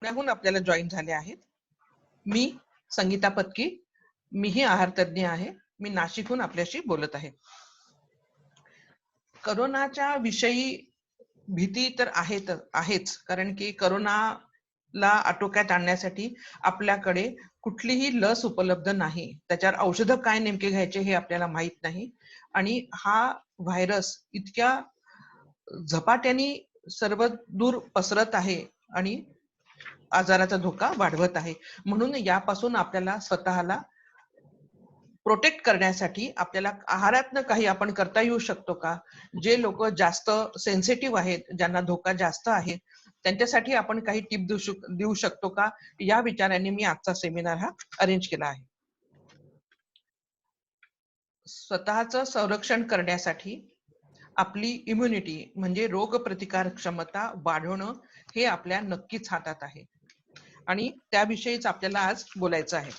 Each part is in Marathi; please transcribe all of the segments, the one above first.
पुण्याहून आपल्याला जॉईन झाले आहेत. मी संगीता पत्की, मीही आहार तज्ञ आहे. मी नाशिकहून आपल्याशी बोलत आहे. करोनाच्या विषयी भीती तर आहेच, कारण की करोनाला आटोक्यात आणण्यासाठी आपल्याकडे कुठलीही लस उपलब्ध नाही. त्याच्यावर औषधं काय नेमके घ्यायचे हे आपल्याला माहित नाही. आणि हा व्हायरस इतक्या झपाट्याने सर्व दूर पसरत आहे आणि आजाराचा धोका वाढवत आहे. म्हणून यापासून आपल्याला स्वतःला प्रोटेक्ट करण्यासाठी आपल्याला आहारातनं काही आपण करता येऊ शकतो का? जे लोक जास्त सेन्सिटिव्ह आहेत, ज्यांना धोका जास्त आहे, त्यांच्यासाठी आपण काही टिप देऊ शकतो का? या विचाराने मी आजचा सेमिनार हा अरेंज केला आहे. स्वतःचं संरक्षण करण्यासाठी आपली इम्युनिटी म्हणजे रोग प्रतिकार क्षमता वाढवणं हे आपल्या नक्कीच हातात आहे आणि त्याविषयीच आपल्याला आज बोलायचं आहे.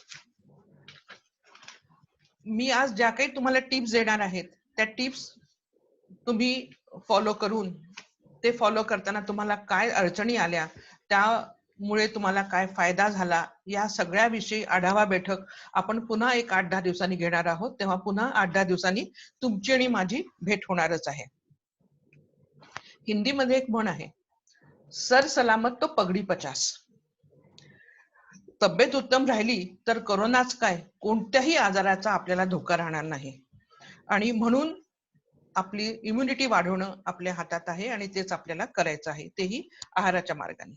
मी आज ज्या काही तुम्हाला टिप्स देणार आहेत त्या टिप्स तुम्ही फॉलो करून ते फॉलो करताना तुम्हाला काय अडचणी आल्या, त्यामुळे तुम्हाला काय फायदा झाला, या सगळ्याविषयी आढावा बैठक आपण पुन्हा एक 8-10 दिवसांनी घेणार आहोत. तेव्हा पुन्हा 8-10 दिवसांनी तुमची आणि माझी भेट होणारच आहे. हिंदीमध्ये एक म्हण आहे, सर सलामत तो पगडी 50. तब्येत उत्तम राहिली तर कोरोनाच काय, कोणत्याही आजाराचा आपल्याला धोका राहणार नाही. आणि म्हणून आपली इम्युनिटी वाढवणं आपल्या हातात आहे आणि तेच आपल्याला करायचं आहे, तेही आहाराच्या मार्गाने.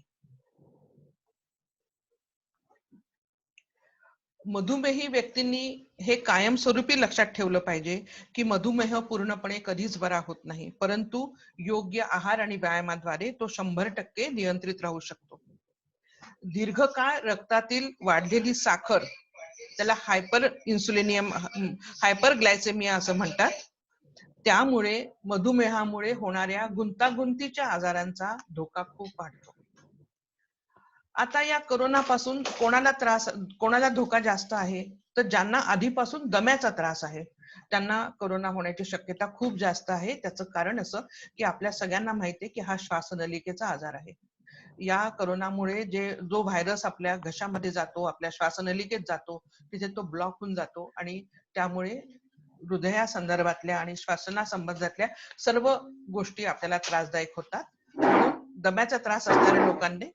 मधुमेही व्यक्तींनी हे कायमस्वरूपी लक्षात ठेवलं पाहिजे की मधुमेह पूर्णपणे कधीच बरा होत नाही, परंतु योग्य आहार आणि व्यायामाद्वारे तो 100% नियंत्रित राहू शकतो. दीर्घकाळ रक्तातील वाढलेली साखर, त्याला हायपरग्लायसेमिया असं म्हणतात, त्यामुळे मधुमेहामुळे होणाऱ्या गुंतागुंतीच्या आजारांचा धोका खूप वाढतो. आता या कोरोनापासून कोणाला धोका जास्त आहे, तर ज्यांना आधीपासून दम्याचा त्रास आहे त्यांना कोरोना होण्याची शक्यता खूप जास्त आहे. त्याचं कारण असं की आपल्या सगळ्यांना माहिती आहे की हा श्वासनलिकेचा आजार आहे. या कोरोनामुळे जो व्हायरस आपल्या घशामध्ये जातो, आपल्या श्वासनलिकेत जातो, तिथे तो ब्लॉक होऊन जातो आणि त्यामुळे हृदयासंदर्भातल्या आणि श्वासनासंबंधातल्या सर्व गोष्टी आपल्याला त्रासदायक होतात. म्हणून दम्याचा त्रास असणाऱ्या लोकांनी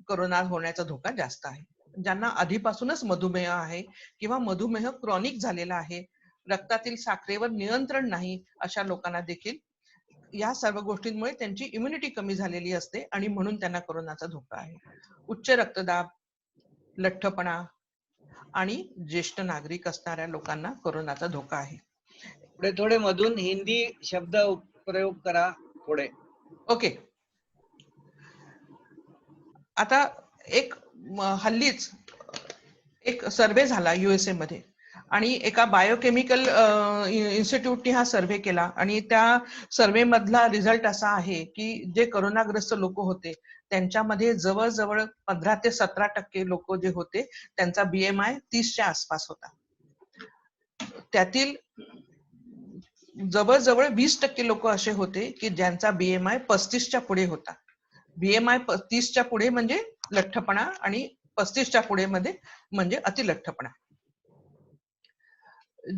कोरोना होण्याचा धोका जास्त आहे. ज्यांना आधीपासूनच मधुमेह आहे किंवा मधुमेह क्रॉनिक झालेला आहे, रक्तातील साखरेवर नियंत्रण नाही, अशा लोकांना देखील या सर्व गोष्टींमुळे त्यांची इम्युनिटी कमी झालेली असते आणि म्हणून त्यांना कोरोनाचा धोका आहे. उच्च रक्तदाब, लठ्ठपणा आणि ज्येष्ठ नागरिक असणाऱ्या लोकांना कोरोनाचा धोका आहे. थोडे मधून हिंदी शब्द प्रयोग करा थोडे. ओके. आता एक हल्लीच एक सर्वे झाला USA मध्ये आणि एका बायोकेमिकल इन्स्टिट्यूटने हा सर्वे केला आणि त्या सर्वे मधला रिझल्ट असा आहे की जे कोरोनाग्रस्त लोक होते त्यांच्यामध्ये जवळजवळ 15 ते 17% लोक जे होते त्यांचा BMI 30च्या आसपास होता. त्यातील जवळजवळ 20% लोक असे होते की ज्यांचा BMI 35च्या पुढे होता. BMI 30च्या पुढे म्हणजे लठ्ठपणा आणि 35च्या पुढे म्हणजे अतिलठ्ठपणा.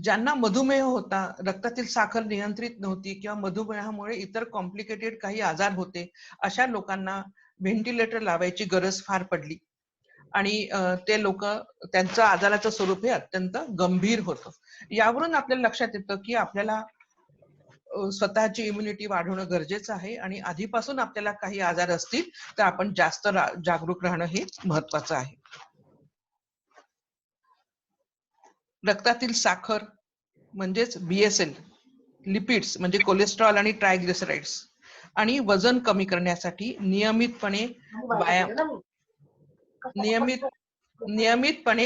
ज्यांना मधुमेह होता, रक्तातील साखर नियंत्रित नव्हती किंवा मधुमेहामुळे इतर कॉम्प्लिकेटेड काही आजार होते, अशा लोकांना व्हेंटिलेटर लावायची गरज फार पडली आणि ते लोक त्यांचं आजाराचं स्वरूप हे अत्यंत गंभीर होतं. यावरून आपल्याला लक्षात येतं की आपल्याला स्वतःची इम्युनिटी वाढवणं गरजेचं आहे आणि आधीपासून आपल्याला काही आजार असतील तर आपण जास्त जागरूक राहणं हे महत्वाचं आहे. रक्तातील साखर म्हणजेच BSL, लिपिड्स म्हणजे कोलेस्ट्रॉल आणि ट्रायग्लिसराइड्स आणि वजन कमी करण्यासाठी नियमितपणे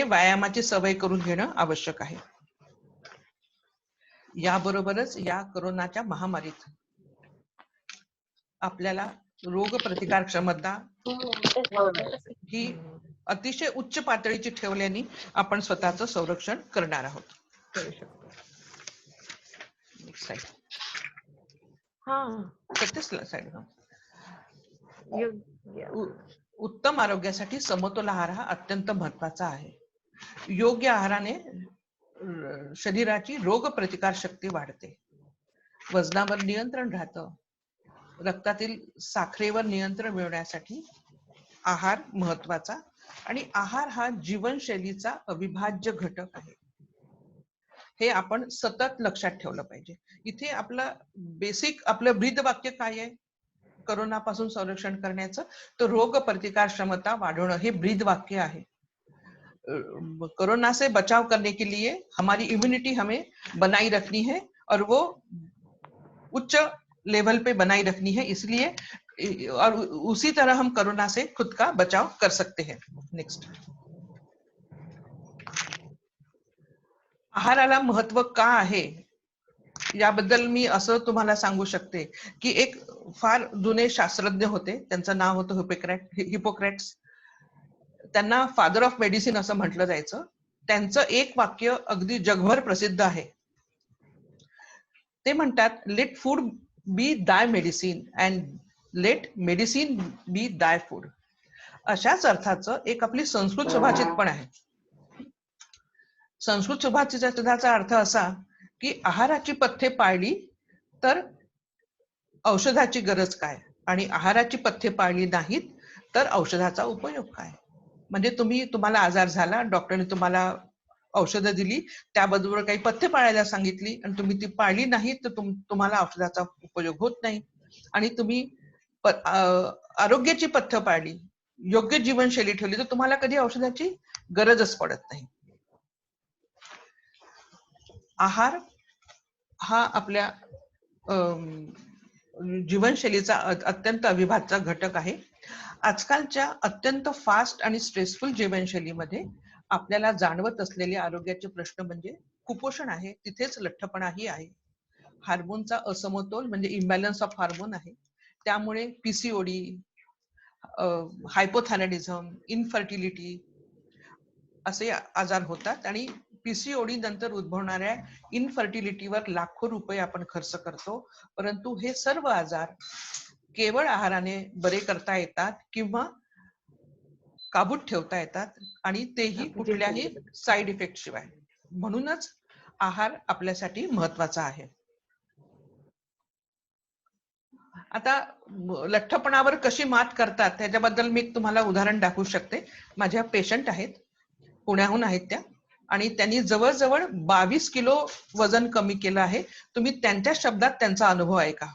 व्यायामाची सवय करून घेणं आवश्यक आहे. याबरोबरच या कोरोनाच्या महामारीत आपल्याला रोग प्रतिकार क्षमता ही अतिशय उच्च पातळीची ठेवल्याने आपण स्वतःचं संरक्षण करणार आहोत. उत्तम आरोग्यासाठी समतोल आहार हा अत्यंत महत्वाचा आहे. योग्य आहाराने शरीराची रोग प्रतिकार शक्ती वाढते, वजनावर नियंत्रण राहतं, रक्तातील साखरेवर नियंत्रण मिळवण्यासाठी आहार महत्वाचा, आणि आहार हा जीवनशैलीचा अविभाज्य घटक आहे. हे आपण सतत लक्षात ठेवलं पाहिजे. इथे आपलं ब्रीद वाक्य काय आहे कोरोनापासून संरक्षण करण्याचं? तर रोग प्रतिकार क्षमता वाढवणं हे ब्रीद वाक्य आहे. कोरोना से बचाव करने के लिए हमारी इम्यूनिटी हमें बनाई रखनी है, और वो उच्च लेवल पे बनाई रखनी है, इसलिए और उसी तरह हम कोरोना से खुद का बचाव कर सकते हैं. नेक्स्ट. आहाराला महत्व का आहे याबद्दल मी असं तुम्हाला सांगू शकते की एक फार जुने शास्त्रज्ञ होते, त्यांचं नाव होतं हिपोक्रेट्स. त्यांना फादर ऑफ मेडिसिन असं म्हटलं जायचं. त्यांचं एक वाक्य अगदी जगभर प्रसिद्ध आहे. ते म्हणतात, लेट फूड बी दाय मेडिसिन अँड लेट मेडिसिन बी दाय फूड. अशाच अर्थाचं एक आपली संस्कृत सुभाषित पण आहे. संस्कृत सुभाषिताचा अर्थ असा की आहाराची पथ्ये पाळली तर औषधाची गरज काय, आणि आहाराची पथ्ये पाळली नाहीत तर औषधाचा उपयोग काय. म्हणजे तुम्हाला आजार झाला, डॉक्टरने तुम्हाला औषधं दिली, त्याबरोबर काही पथ्ये पाळायला सांगितली आणि तुम्ही ती पाळली नाही तर तुम्हाला औषधाचा उपयोग होत नाही. आणि तुम्ही आरोग्याची पथ्य पाळली, योग्य जीवनशैली ठेवली तर तुम्हाला कधी औषधाची गरजच पडत नाही. आहार हा आपल्या जीवनशैलीचा अत्यंत अविभाज्य घटक आहे. आजकालच्या अत्यंत फास्ट आणि स्ट्रेसफुल जीवनशैलीमध्ये आपल्याला जाणवत असलेले आरोग्याचे प्रश्न म्हणजे कुपोषण आहे, तिथेच लठ्ठपणाही आहे. हार्मोनचा असमतोल म्हणजे इम्बॅलन्स ऑफ हार्मोन आहे. त्यामुळे पीसीओडी, हायपोथायरॉइडिझम, इनफर्टिलिटी असे आजार होतात. आणि पीसीओडी नंतर उद्भवणाऱ्या इनफर्टिलिटीवर लाखो रुपये आपण खर्च करतो, परंतु हे सर्व आजार केवळ आहाराने बरे करता येतात किंवा काबूत ठेवता येतात, आणि तेही कुठल्याही साईड इफेक्ट शिवाय. म्हणूनच आहार आपल्यासाठी महत्वाचा आहे. आता लठ्ठपणावर कशी मात करतात त्याच्याबद्दल मी तुम्हाला उदाहरण दाखवू शकते. माझ्या पेशंट आहेत, पुण्याहून आहेत त्या, आणि त्यांनी जवळजवळ 22 किलो वजन कमी केलं आहे. तुम्ही त्यांच्या शब्दात त्यांचा अनुभव ऐका.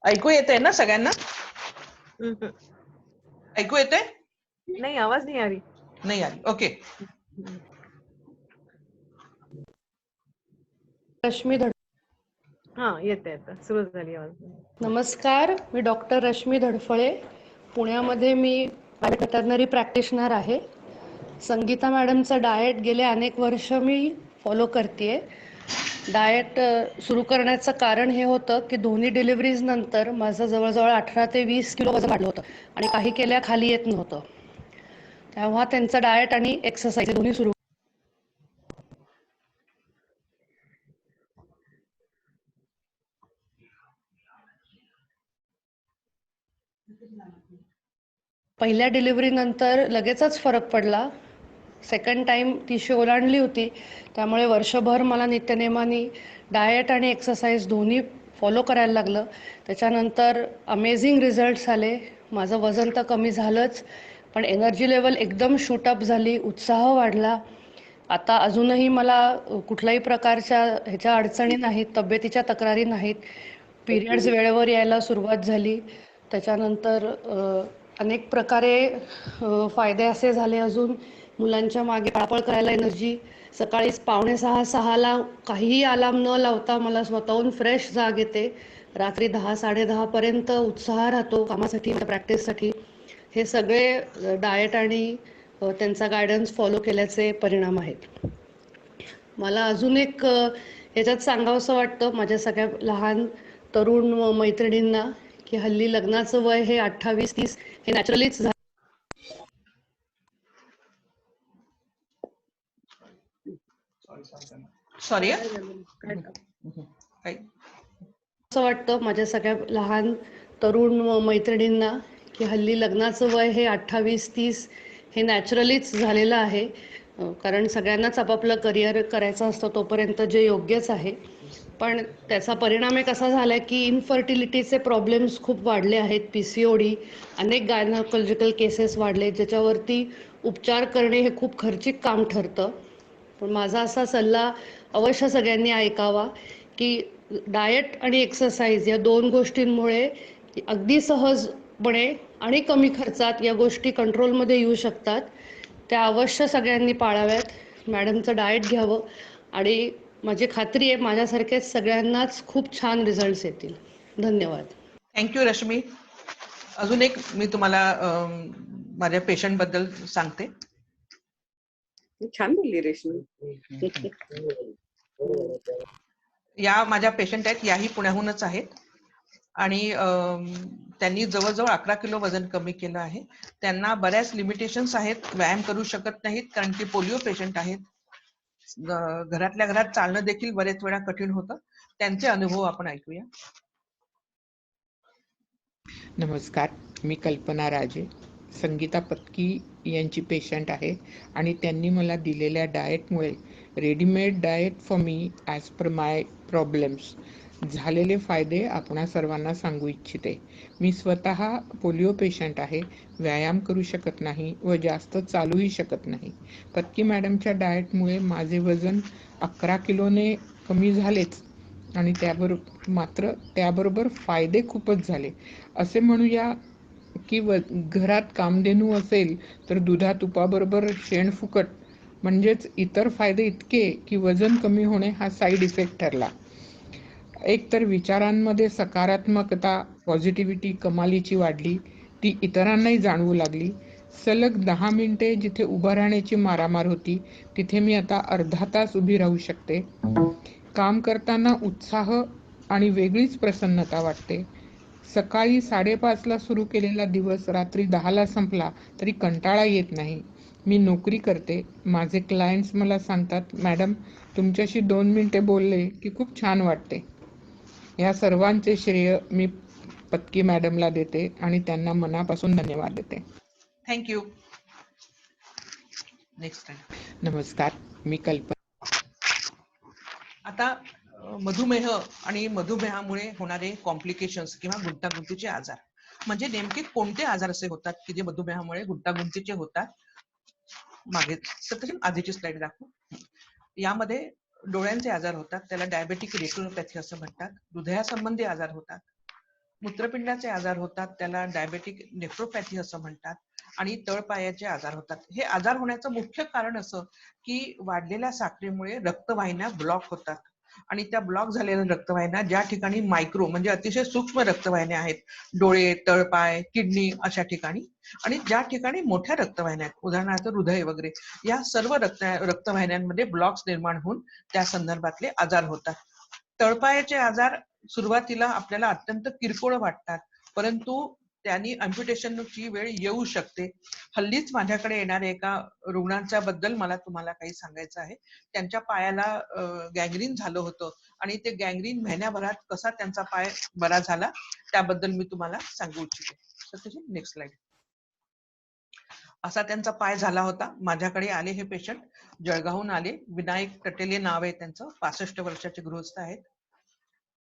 ऐकू येतंय ना सगळ्यांना? ऐकू येतंय? नहीं, आवाज नहीं आ रही. नाही आली. ओके. रश्मी धड हाँ, येते सुरू झाली आवाज. नमस्कार, मी डॉक्टर रश्मी धडफळे. पुण्यामध्ये मी वेटरनरी प्रॅक्टिशनर आहे. संगीता मॅडमचं डाएट गेले अनेक वर्ष मी फॉलो करते. डाएट सुरू करण्याचं कारण हे होतं की दोन्ही डिलिव्हरीज नंतर माझं जवळजवळ 18 ते 20 किलो वजन वाढलं होतं आणि काही केल्या खाली येत नव्हतं. तेव्हा त्यांचं डाएट आणि एक्सरसाइज दोन्ही सुरू. पहिल्या डिलिव्हरी नंतर लगेचच फरक पडला. सेकंड टाइम ती ओलांडली होती, त्यामुळे वर्षभर मला नित्यनेमाने डाएट आणि एक्सरसाइज दोन्ही फॉलो करायला लागलं. त्याच्यानंतर अमेझिंग रिझल्ट्स आले. माझं वजन तर कमी झालंच, पण एनर्जी लेवल एकदम शूटअप झाली, उत्साह वाढला. आता अजूनही मला कुठल्याही प्रकारच्या ह्याच्या अडचणी नाहीत, तब्येतीच्या तक्रारी नाहीत. पिरियड्स वेळेवर यायला सुरुवात झाली. त्याच्यानंतर अनेक प्रकारे फायदे असे झाले. अजून मुलांच्या मागे पळापळ करायला एनर्जी. सकाळी 5:45-6ला काहीही अलार्म न लावता मला स्वतःहून फ्रेश जाग येते. रात्री 10-10:30 पर्यंत उत्साह राहतो कामासाठी, प्रॅक्टिससाठी. हे सगळे डाएट आणि त्यांचा गायडन्स फॉलो केल्याचे परिणाम आहेत. मला अजून एक ह्याच्यात सांगावंसं वाटतं माझ्या सगळ्या लहान तरुण मैत्रिणींना की हल्ली लग्नाचं वय हे 28-30 हे नॅचरलीच सॉरी असं वाटतं माझ्या सगळ्या लहान तरुण मैत्रिणींना की हल्ली लग्नाचं वय हे 28-30 हे नॅचरलीच झालेलं आहे. कारण सगळ्यांनाच आपापलं करिअर करायचं असतं तोपर्यंत जे योग्यच आहे. पण त्याचा परिणाम एक असा झाला की इनफर्टिलिटीचे प्रॉब्लेम्स खूप वाढले आहेत. PCOD, अनेक गायनोकॉलॉजिकल केसेस वाढले ज्याच्यावरती उपचार करणे हे खूप खर्चिक काम ठरतं. पण माझा असा सल्ला अवश्य सगळ्यांनी ऐकावा की डाएट आणि एक्सरसाइज या 2 गोष्टींमुळे अगदी सहजपणे आणि कमी खर्चात या गोष्टी कंट्रोलमध्ये येऊ शकतात. त्या अवश्य सगळ्यांनी पाळाव्यात. मॅडमचं डाएट घ्यावं आणि माझी खात्री आहे माझ्यासारखेच सगळ्यांनाच खूप छान रिझल्ट्स येतील. धन्यवाद. थँक्यू रश्मी. अजून एक मी तुम्हाला माझ्या पेशंट बद्दल सांगते. छान बोलली रेश्मी. या माझ्या पेशंट आहेत, याही पुण्याहूनच आहेत आणि त्यांनी जवळजवळ 11 किलो वजन कमी केलं आहे. त्यांना बऱ्याच लिमिटेशन्स आहेत, व्यायाम करू शकत नाहीत कारण की पोलिओ पेशंट आहेत. घरातल्या घरात चालणं देखील बरेच वेळा कठीण होतं. त्यांचे अनुभव आपण ऐकूया. नमस्कार, मी कल्पना राजे, संगीता पत्की यांची पेशंट आहे आणि त्यांनी मला दिलेल्या डाएटमुळे readymade diet for me as per my problems झालेले फायदे आपणा सर्वांना सांगू इच्छिते. मी स्वतः पोलिओ पेशंट आहे, व्यायाम करू शकत नाही व जास्त चालूही शकत नाही. पत्की मॅडमच्या डाएटमुळे माझे वजन 11 किलोने कमी झालेच आणि त्याबरोबर फायदे खूपच झाले. असे म्हणूया की घरात कामधेनू असेल तर दुधा तुपाबरोबर शेण फुकट म्हणजेच इतर फायदे इतके की वजन कमी होणे हा साईड इफेक्ट ठरला. एक तर विचारांमध्ये सकारात्मकता, पॉझिटिव्हिटी कमालीची वाढली, ती इतरांनाही जाणवू लागली. सलग 10 मिनिटे जिथे उभं राहण्याची मारामार होती तिथे मी आता अर्धा तास उभी राहू शकते. काम करताना उत्साह आणि वेगळीच प्रसन्नता वाटते. सकाळी 5:30ला सुरू केलेला दिवस रात्री 10ला संपला तरी कंटाळा येत नाही. मी नोकरी करते. माझे क्लायंट्स मला सांगतात, मॅडम तुमच्याशी 2 मिनिटे बोलले की खूप छान वाटते. या सर्वांचे श्रेय मी पत्की मॅडमला देते आणि त्यांना मनापासून धन्यवाद देते. थँक्यू. नेक्स्ट. नमस्कार, मी कल्पना. आता मधुमेह आणि मधुमेहामुळे होणारे कॉम्प्लिकेशन्स किंवा गुंतागुंतीचे आजार म्हणजे नेमके कोणते आजार असे होतात की जे मधुमेहामुळे गुंतागुंतीचे होतात. मागे आधीची स्लाइड दाखवू. यामध्ये डोळ्यांचे आजार होतात, त्याला डायबेटिक रेटिनोपॅथी असं म्हणतात. हृदयासंबंधी आजार होतात, मूत्रपिंडाचे आजार होतात, त्याला डायबेटिक नेफ्रोपॅथी असं म्हणतात आणि तळपायाचे आजार होतात. हे आजार होण्याचं मुख्य कारण असं की वाढलेल्या साखरेमुळे रक्तवाहिन्या ब्लॉक होतात आणि त्या ब्लॉक झालेल्या रक्तवाहिन्या ज्या ठिकाणी मायक्रो म्हणजे अतिशय सूक्ष्म रक्तवाहिन्या आहेत, डोळे, तळपाय, किडनी अशा ठिकाणी, आणि ज्या ठिकाणी मोठ्या रक्तवाहिन्या आहेत उदाहरणार्थ हृदय वगैरे, या सर्व रक्तवाहिन्यांमध्ये ब्लॉक्स निर्माण होऊन त्या संदर्भातले आजार होतात. तळपायाचे आजार सुरुवातीला आपल्याला अत्यंत किरकोळ वाटतात, परंतु त्यांनी अम्प्युटेशनची वेळ येऊ शकते. हल्लीच माझ्याकडे येणाऱ्या एका रुग्णांच्या बद्दल मला तुम्हाला काही सांगायचं आहे. त्यांच्या पायाला गँग्रीन झालं होतं आणि ते गँग्रीन महिन्याभरात कसा त्यांचा पाय बरा झाला त्याबद्दल मी तुम्हाला सांगू इच्छिते. Next slide. असा त्यांचा पाय झाला होता. माझ्याकडे आले हे पेशंट, जळगावहून आले. विनायक टटेले नाव आहे त्यांचं, 65 वर्षाचे गृहस्थ आहेत.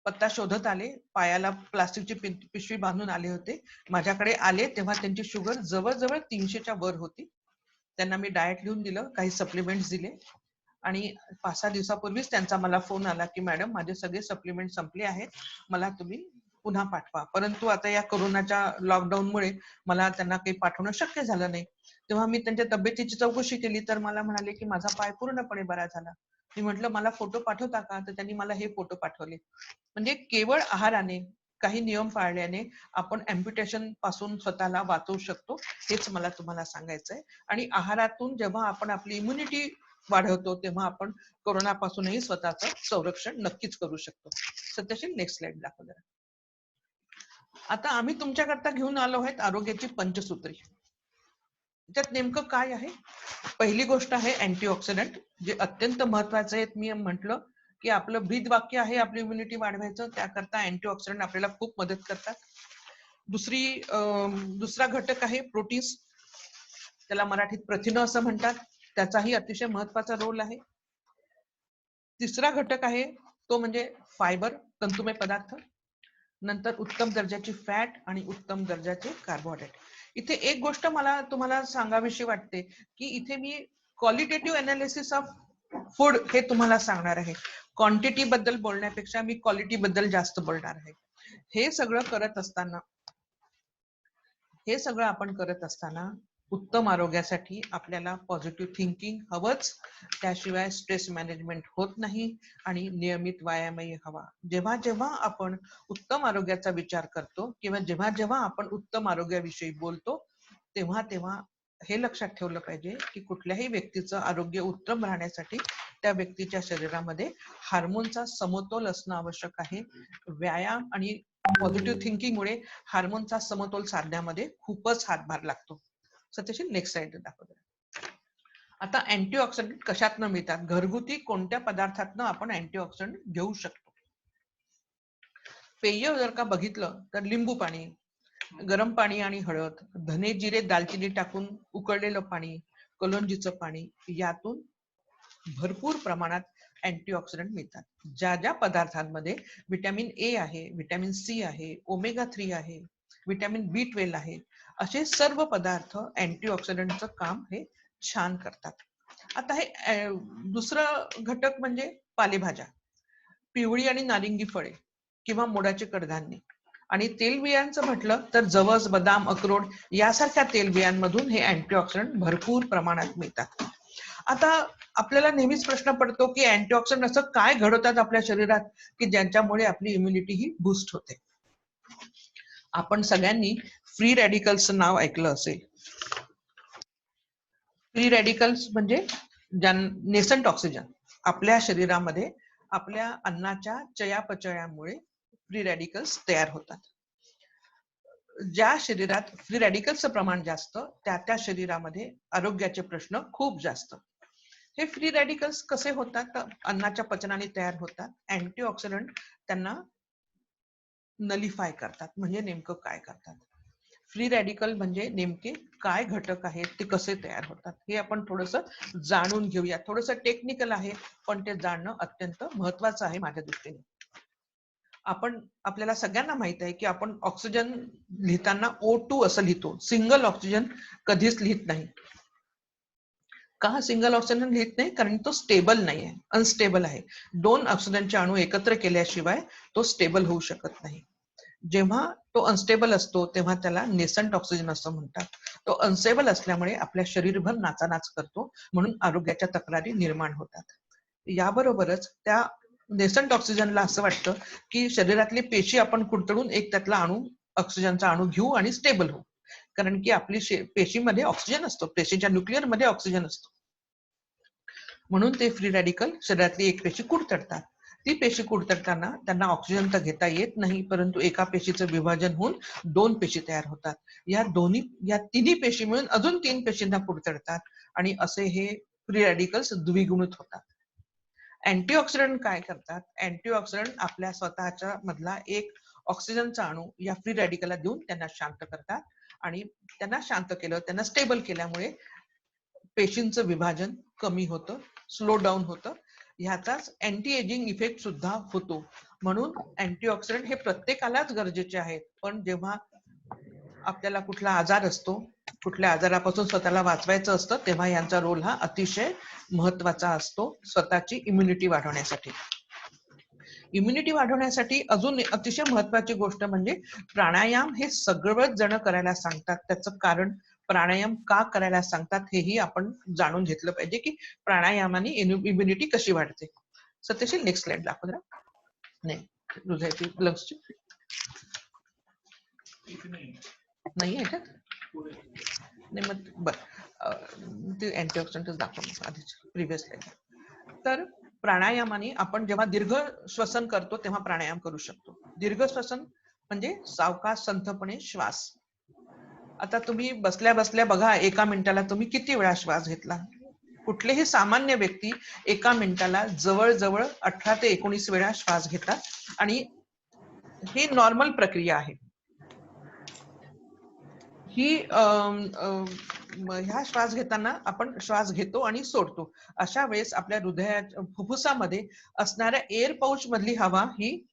पत्ता शोधत आले, पायाला प्लास्टिकची पिशवी बांधून आले होते. माझ्याकडे आले तेव्हा त्यांची शुगर जवळजवळ 300च्या वर होती. त्यांना मी डाएट लिहून दिलं, काही सप्लिमेंट्स दिले आणि 5-6 दिवसापूर्वीच त्यांचा मला फोन आला की मॅडम माझे सगळे सप्लिमेंट संपले आहेत, मला तुम्ही पुन्हा पाठवा. परंतु आता या कोरोनाच्या लॉकडाऊनमुळे मला त्यांना काही पाठवणं शक्य झालं नाही. तेव्हा मी त्यांच्या तब्येतीची चौकशी केली तर मला म्हणाले की माझा पाय पूर्णपणे बरा झाला. मी म्हटलं मला फोटो पाठवता का, तर त्यांनी मला हे फोटो पाठवले. म्हणजे केवळ आहाराने, काही नियम पाळल्याने आपण अम्प्युटेशन पासून स्वतःला वाचवू शकतो, हेच मला तुम्हाला सांगायचंय. आणि आहारातून जेव्हा आपण आपली इम्युनिटी वाढवतो तेव्हा आपण कोरोनापासूनही स्वतःचं संरक्षण नक्कीच करू शकतो. सत्यशील नेक्स्ट स्लाइड दाखव जरा. आता आम्ही तुमच्याकरता घेऊन आलो आहेत आरोग्याची पंचसूत्री. त्यात नेमकं काय आहे? पहिली गोष्ट आहे अँटीऑक्सिडंट, जे अत्यंत महत्वाचे आहेत. मी म्हटलं की आपलं ब्रीद वाक्य आहे आपली इम्युनिटी वाढवायचं, त्याकरता अँटीऑक्सिडंट आपल्याला खूप मदत करतात. दुसरा घटक आहे प्रोटीन्स, त्याला मराठीत प्रथिन असं म्हणतात, त्याचाही अतिशय महत्वाचा रोल आहे. तिसरा घटक आहे तो म्हणजे फायबर, तंतुमय पदार्थ. नंतर उत्तम दर्जाची फॅट आणि उत्तम दर्जाचे कार्बोहायड्रेट. इथे एक गोष्ट मला तुम्हाला सांगावीशी वाटते की इथे मी क्वालिटेटिव्ह अनालिसिस ऑफ फूड हे तुम्हाला सांगणार आहे. क्वांटिटी बद्दल बोलण्यापेक्षा मी क्वालिटी बद्दल जास्त बोलणार आहे. हे सगळं आपण करत असताना उत्तम आरोग्यासाठी आपल्याला पॉझिटिव्ह थिंकिंग हवंच, त्याशिवाय स्ट्रेस मॅनेजमेंट होत नाही आणि नियमित व्यायामही हवा. जेव्हा जेव्हा आपण उत्तम आरोग्याचा विचार करतो किंवा जेव्हा जेव्हा आपण उत्तम आरोग्याविषयी बोलतो तेव्हा तेव्हा हे लक्षात ठेवलं पाहिजे की कुठल्याही व्यक्तीचं आरोग्य उत्तम राहण्यासाठी त्या व्यक्तीच्या शरीरामध्ये हार्मोनचा समतोल असणं आवश्यक आहे. व्यायाम आणि पॉझिटिव्ह थिंकिंग मुळे हार्मोनचा समतोल साधण्यामध्ये खूपच हातभार लागतो. सत्यशील नेक्स्ट स्लाइड दाखव. आता अँटीऑक्सिडंट कशातनं मिळतात? घरगुती कोणत्या पदार्थातनं आपण अँटीऑक्सिडंट घेऊ शकतो? पेय जर का बघितलं तर लिंबू पाणी, गरम पाणी आणि हळद, धने जिरे दालचिनी टाकून उकळलेलं पाणी, कलोंजीचं पाणी, यातून भरपूर प्रमाणात अँटीऑक्सिडंट मिळतात. ज्या ज्या पदार्थांमध्ये व्हिटॅमिन ए आहे, व्हिटॅमिन सी आहे, ओमेगा 3 आहे, व्हिटॅमिन B12 आहे, असे सर्व पदार्थ अँटीऑक्सिडंटचं काम हे छान करतात. आता हे दुसरं घटक म्हणजे पालेभाज्या, पिवळी आणि नारिंगी फळे किंवा मोडाचे कडधान्य. आणि तेलबियांचं म्हटलं तर जवस, बदाम, अक्रोड यासारख्या तेलबियांमधून हे अँटीऑक्सिडंट भरपूर प्रमाणात मिळतात. आता आपल्याला नेहमीच प्रश्न पडतो की अँटीऑक्सिडंट असं काय घडवतात आपल्या शरीरात की ज्यांच्यामुळे आपली इम्युनिटी ही बूस्ट होते. आपण सगळ्यांनी फ्री रॅडिकल्सचं नाव ऐकलं असेल. फ्री रॅडिकल्स म्हणजे नेसंट ऑक्सिजन. आपल्या शरीरामध्ये आपल्या अन्नाच्या चयापचयामुळे फ्री रॅडिकल्स तयार होतात. ज्या शरीरात फ्री रॅडिकल्सचं प्रमाण जास्त त्या शरीरामध्ये आरोग्याचे प्रश्न खूप जास्त. हे फ्री रॅडिकल्स कसे होतात? तर अन्नाच्या पचनाने तयार होतात. अँटीऑक्सिडंट त्यांना नलिफाय करतात. म्हणजे नेमकं काय करतात? फ्री रॅडिकल म्हणजे नेमके काय घटक आहेत, ते कसे तयार होतात, हे आपण थोडंसं जाणून घेऊया. थोडंसं टेक्निकल आहे पण ते जाणणं अत्यंत महत्वाचं आहे माझ्या दृष्टीने. आपल्याला सगळ्यांना माहित आहे की आपण ऑक्सिजन लिहिताना O2 असं लिहितो, सिंगल ऑक्सिजन कधीच लिहित नाही. का सिंगल ऑक्सिजन लिहित नाही? कारण तो स्टेबल नाही आहे, अनस्टेबल आहे. 2 ऑक्सिजनचे अणू एकत्र केल्याशिवाय तो स्टेबल होऊ शकत नाही. जेव्हा तो अनस्टेबल असतो तेव्हा त्याला नेसंट ऑक्सिजन असं म्हणतात. तो अनस्टेबल असल्यामुळे आपल्या शरीरभर नाचानाच करतो, म्हणून आरोग्याच्या तक्रारी निर्माण होतात. याबरोबरच त्या नेसंट ऑक्सिजनला असं वाटतं की शरीरातली पेशी आपण कुरतडून एक त्यातला ऑक्सिजनचा अणू घेऊ आणि स्टेबल होऊ. कारण की आपली पेशीमध्ये ऑक्सिजन असतो, पेशीच्या न्यूक्लियर मध्ये ऑक्सिजन असतो. म्हणून ते फ्री रॅडिकल शरीरातली एक पेशी कुरतडतात. ती पेशी कुरतडताना त्यांना ऑक्सिजन तर घेता येत नाही, परंतु एका पेशीचं विभाजन होऊन 2 पेशी तयार होतात. या तिन्ही पेशी मिळून अजून 3 पेशींना कुरतडतात आणि असे हे फ्री रॅडिकल्स द्विगुणित होतात. अँटीऑक्सिडंट काय करतात? अँटीऑक्सिडंट आपल्या स्वतःच्या मधला एक ऑक्सिजनचा अणू या फ्री रॅडिकलला देऊन त्यांना शांत करतात आणि त्यांना शांत केलं, त्यांना स्टेबल केल्यामुळे पेशींचं विभाजन कमी होतं, स्लो डाऊन होतं. ह्याचाच अँटी एजिंग इफेक्ट सुद्धा होतो. म्हणून अँटीऑक्सिडंट हे प्रत्येकालाच गरजेचे आहेत. पण जेव्हा आपल्याला कुठला आजार असतो, कुठल्या आजारापासून स्वतःला वाचवायचं असतं, तेव्हा यांचा रोल हा अतिशय महत्वाचा असतो स्वतःची इम्युनिटी वाढवण्यासाठी. इम्युनिटी वाढवण्यासाठी अजून अतिशय महत्वाची गोष्ट म्हणजे प्राणायाम. हे सगळेच जण करायला सांगतात. त्याचं कारण, प्राणायाम का करायला सांगतात हेही आपण जाणून घेतलं पाहिजे की प्राणायामाने इम्युनिटी कशी वाढते. सत्यशील नेक्स्ट स्लाइड दाखव जरा. नाही, हृदयाची लंग्सची नाही आहे का? नाही मग बरं. ते अँटीऑक्सिडंटच दाखवलं आधीच प्रिव्हियस स्लाइड. तर प्राणायामाने आपण जेव्हा दीर्घ श्वसन करतो तेव्हा प्राणायाम करू शकतो. दीर्घ श्वसन म्हणजे सावकाश संथपणे श्वास. आता तुम्ही बसल्या बसल्या बघा, एका मिनिटाला तुम्ही किती वेळा श्वास घेतला. कुठलेही सामान्य व्यक्ती एका मिनिटाला जवळजवळ 18 ते 19 वेळा श्वास घेतात आणि ही नॉर्मल प्रक्रिया आहे. ही ह्या श्वास घेताना आपण श्वास घेतो आणि सोडतो. अशा वेळेस आपल्या हृदयाच्या फुफ्फुसामध्ये असणाऱ्या एअर पाऊच मधली हवा ही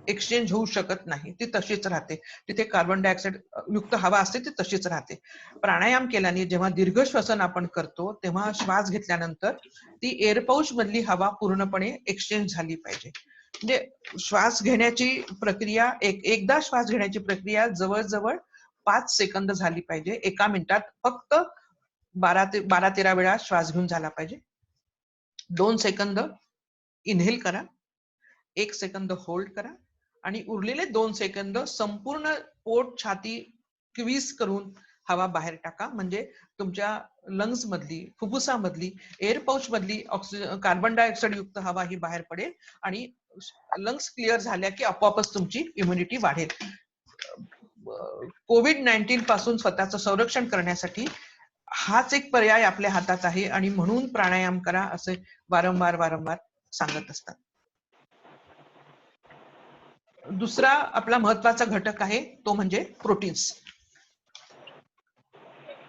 एक्सचेंज होऊ शकत नाही, ती तशीच राहते. तिथे कार्बन डायऑक्साईड युक्त हवा असते ती तशीच राहते. प्राणायाम केल्याने जेव्हा दीर्घ श्वसन आपण करतो तेव्हा श्वास घेतल्यानंतर ती एअर पाऊच मधली हवा पूर्णपणे एक्सचेंज झाली पाहिजे. म्हणजे श्वास घेण्याची प्रक्रिया एकदा श्वास घेण्याची प्रक्रिया जवळजवळ 5 सेकंद झाली पाहिजे. एका मिनिटात फक्त 12-13 वेळा श्वास घेऊन झाला पाहिजे. 2 सेकंद इनहेल करा, 1 सेकंद होल्ड करा आणि उरलेले 2 सेकंद संपूर्ण पोट छाती क्वीज करून हवा बाहेर टाका. म्हणजे तुमच्या लंग्स मधली, फुफ्फुसामधली, एअर पाऊच मधली कार्बन डायऑक्साईड युक्त हवा ही बाहेर पडेल आणि लंग्स क्लिअर झाल्या की आपोआपच तुमची इम्युनिटी वाढेल. कोविड-19 पासून स्वतःचं संरक्षण करण्यासाठी हाच एक पर्याय आपल्या हातात आहे आणि म्हणून प्राणायाम करा असे वारंवार सांगत असतात. दुसरा आपला महत्वाचा घटक आहे तो म्हणजे प्रोटीन्स.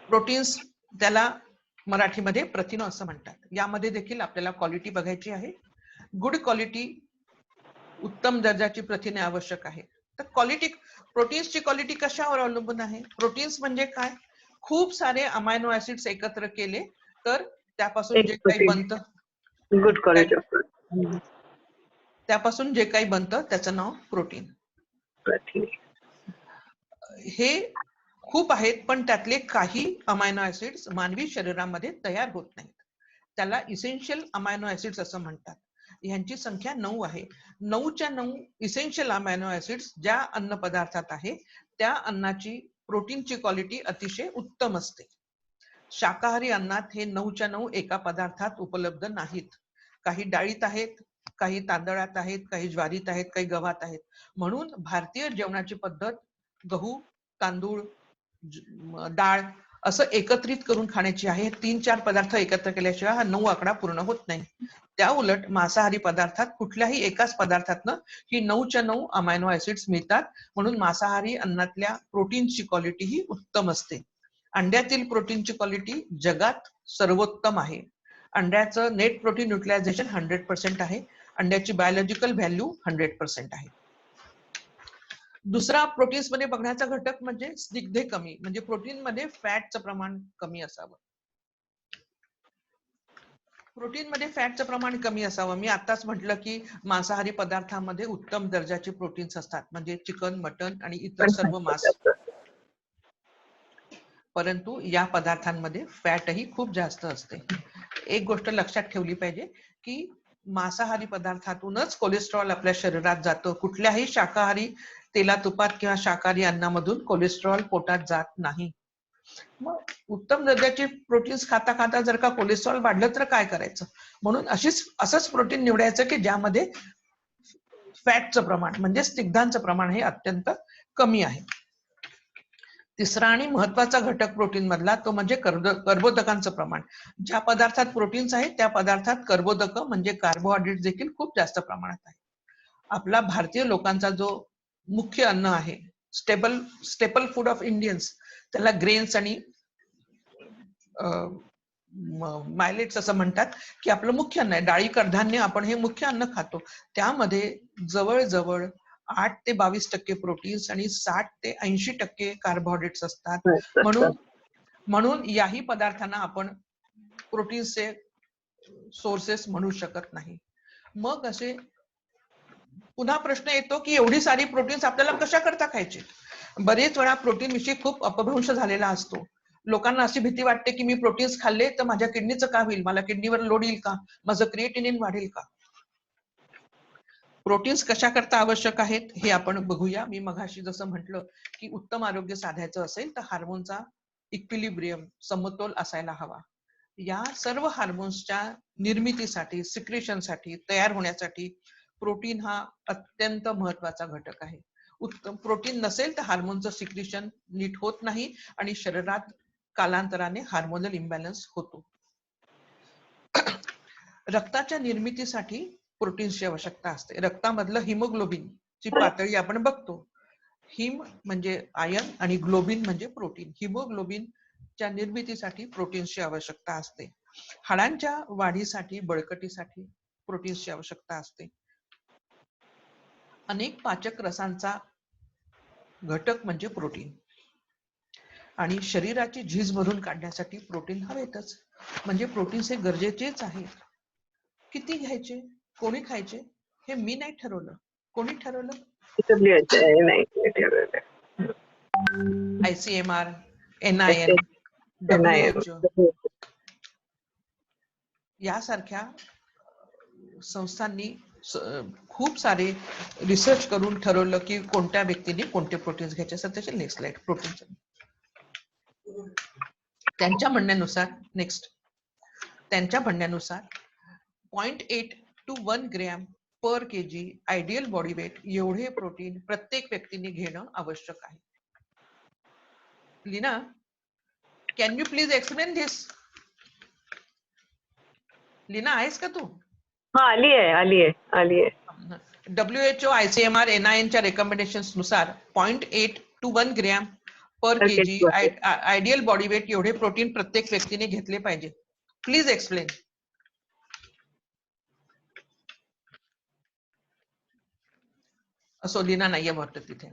प्रोटीन्स त्याला मराठीमध्ये प्रथिन असं म्हणतात. यामध्ये देखील आपल्याला क्वालिटी बघायची आहे. गुड क्वालिटी, उत्तम दर्जाची प्रथिने आवश्यक आहे. तर क्वालिटी, प्रोटीन्सची क्वालिटी कशावर अवलंबून आहे? प्रोटीन्स म्हणजे काय? खूप सारे अमायनो ऍसिड्स एकत्र केले तर त्यापासून जे काही बनतं, गुड क्वालिटी त्यापासून जे काही बनतं त्याचं नाव प्रोटीन. हे खूप आहेत पण त्यातले काही अमायनो ऍसिड्स मानवी शरीरामध्ये तयार होत नाहीत. त्याला इसेन्शियल अमायनो ऍसिड्स असं म्हणतात. ह्यांची संख्या 9 आहे. 9च्या 9 इसेन्शियल अमायनो ऍसिड्स ज्या अन्न पदार्थात आहे त्या अन्नाची प्रोटीनची क्वालिटी अतिशय उत्तम असते. शाकाहारी अन्नात हे 9च्या 9 एका पदार्थात उपलब्ध नाहीत. काही डाळीत आहेत, काही तांदळात आहेत, काही ज्वारीत आहेत, काही गव्हात आहेत. म्हणून भारतीय जेवणाची पद्धत गहू, तांदूळ, डाळ असं एकत्रित करून खाण्याची आहे. 3-4 पदार्थ एकत्र केल्याशिवाय हा 9 आकडा पूर्ण होत नाही. त्या उलट मांसाहारी पदार्थात कुठल्याही एकाच पदार्थातनं ही 9च्या 9 अमायनो ऍसिड्स मिळतात. म्हणून मांसाहारी अन्नातल्या प्रोटीनची क्वालिटी ही उत्तम असते. अंड्यातील प्रोटीनची क्वालिटी जगात सर्वोत्तम आहे. अंड्याचं नेट प्रोटीन युटिलायझेशन 100% आहे. अंड्याची बायोलॉजिकल व्हॅल्यू 100% आहे. दुसरा प्रोटीन्स मध्ये बघण्याचा घटक म्हणजे स्निग्धे कमी, म्हणजे प्रोटीन मध्ये फॅटचं प्रमाण कमी असावं. प्रोटीन मध्ये फॅटचं प्रमाण कमी असावं. मी आताच म्हटलं की मांसाहारी पदार्थांमध्ये उत्तम दर्जाचे प्रोटीन्स असतात, म्हणजे चिकन, मटन आणि इतर सर्व मांस. परंतु या पदार्थांमध्ये फॅटही खूप जास्त असते. एक गोष्ट लक्षात ठेवली पाहिजे की मांसाहारी पदार्थातूनच कोलेस्ट्रॉल आपल्या शरीरात जातं. कुठल्याही शाकाहारी तेला तुपात किंवा शाकाहारी अन्नामधून कोलेस्ट्रॉल पोटात जात नाही. मग उत्तम दर्जाचे प्रोटीन्स खाता खाता जर का कोलेस्ट्रॉल वाढलं तर काय करायचं? म्हणून असंच प्रोटीन निवडायचं की ज्यामध्ये फॅटचं प्रमाण म्हणजे स्निग्धांचं प्रमाण हे अत्यंत कमी आहे. तिसरा आणि महत्वाचा घटक प्रोटीन मधला तो म्हणजे कर्बोदकांचं प्रमाण. ज्या पदार्थात प्रोटीन्स आहेत त्या पदार्थात कर्बोदक म्हणजे कार्बोहायड्रेट देखील खूप जास्त प्रमाणात आहे. आपला भारतीय लोकांचा जो मुख्य अन्न आहे, स्टेपल फूड ऑफ इंडियन्स, त्याला ग्रेन्स आणि मायलेट्स असं म्हणतात की आपलं मुख्य अन्न आहे. डाळी, कडधान्य आपण हे मुख्य अन्न खातो. त्यामध्ये जवळजवळ 8 ते 22% प्रोटीन्स आणि 60 ते 80% कार्बोहायड्रेट्स असतात. म्हणून याही पदार्थांना आपण प्रोटीन्सचे सोर्सेस म्हणू शकत नाही. मग असे पुन्हा प्रश्न येतो की एवढी सारी प्रोटीन्स आपल्याला कशा करता खायचे? बरेच वेळा प्रोटीन विषयी खूप अपभ्रंश झालेला असतो. लोकांना अशी भीती वाटते की मी प्रोटीन्स खाल्ले तर माझ्या किडनीचं काय होईल, मला किडनीवर लोड येईल का, माझं क्रिएटिनिन वाढेल का? प्रोटीन्स कशा करता आवश्यक आहेत हे आपण बघूया. मी मगाशी जसं म्हटलं की उत्तम आरोग्य साधायचं असेल तर हार्मोनचा इक्विलिब्रियम समतोल असायला हवा. या सर्व हार्मोन्सच्या निर्मितीसाठी, सिक्रेशनसाठी, तयार होण्यासाठी प्रोटीन हा अत्यंत महत्वाचा घटक आहे. उत्तम प्रोटीन नसेल तर हार्मोनचं सिक्रेशन नीट होत नाही आणि शरीरात कालांतराने हार्मोनल इम्बॅलन्स होतो. रक्ताच्या निर्मितीसाठी प्रोटीन्सची आवश्यकता असते. रक्तामधलं हिमोग्लोबिनची पातळी आपण बघतो. हिम म्हणजे आयन आणि ग्लोबिन म्हणजे प्रोटीन. हिमोग्लोबिनच्या निर्मितीसाठी प्रोटीन्सची आवश्यकता असते. हाडांच्या वाढीसाठी, बळकटीसाठी प्रोटीन्सची आवश्यकता असते. अनेक पाचक रसांचा घटक म्हणजे प्रोटीन आणि शरीराची झीज भरून काढण्यासाठी प्रोटीन हवेतच. म्हणजे प्रोटीन्स हे गरजेचेच आहे. किती घ्यायचे, कोणी खायचे हे मी नाही ठरवलं. कोणी ठरवलं? ICMR, NIN, WHO यासारख्या संस्थांनी खूप सारे रिसर्च करून ठरवलं की कोणत्या व्यक्तीने कोणते प्रोटीन्स घ्यायचे. सध्याचे नेक्स्ट स्लाइड. प्रोटीनचे त्यांच्या म्हणण्यानुसार 0.8 to 1 gram per KG ideal body weight एवढे प्रोटीन प्रत्येक व्यक्तीने घेणं आवश्यक आहे. Leena, can you please explain this? Leena, आहेस का तू? हा, आली आहे. WHO, ICMR, NIN च्या रेकमेंडेशन्स नुसार 0.8 to 1 gram per KG ideal body weight एवढे प्रोटीन प्रत्येक व्यक्तीने घेतले पाहिजे. Please explain. असो, लीना नाहीये वाटतं तिथे.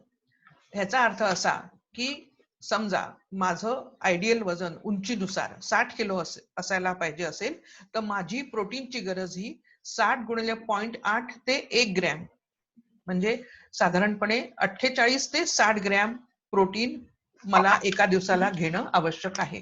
ह्याचा अर्थ असा की समजा माझं आयडियल वजन उंचीनुसार 60 किलो असायला पाहिजे असेल तर माझी प्रोटीनची गरज ही 60 गुणिले 0.8 ते 1 ग्रॅम म्हणजे साधारणपणे 48 ते 60 ग्रॅम प्रोटीन मला एका दिवसाला घेणं आवश्यक आहे.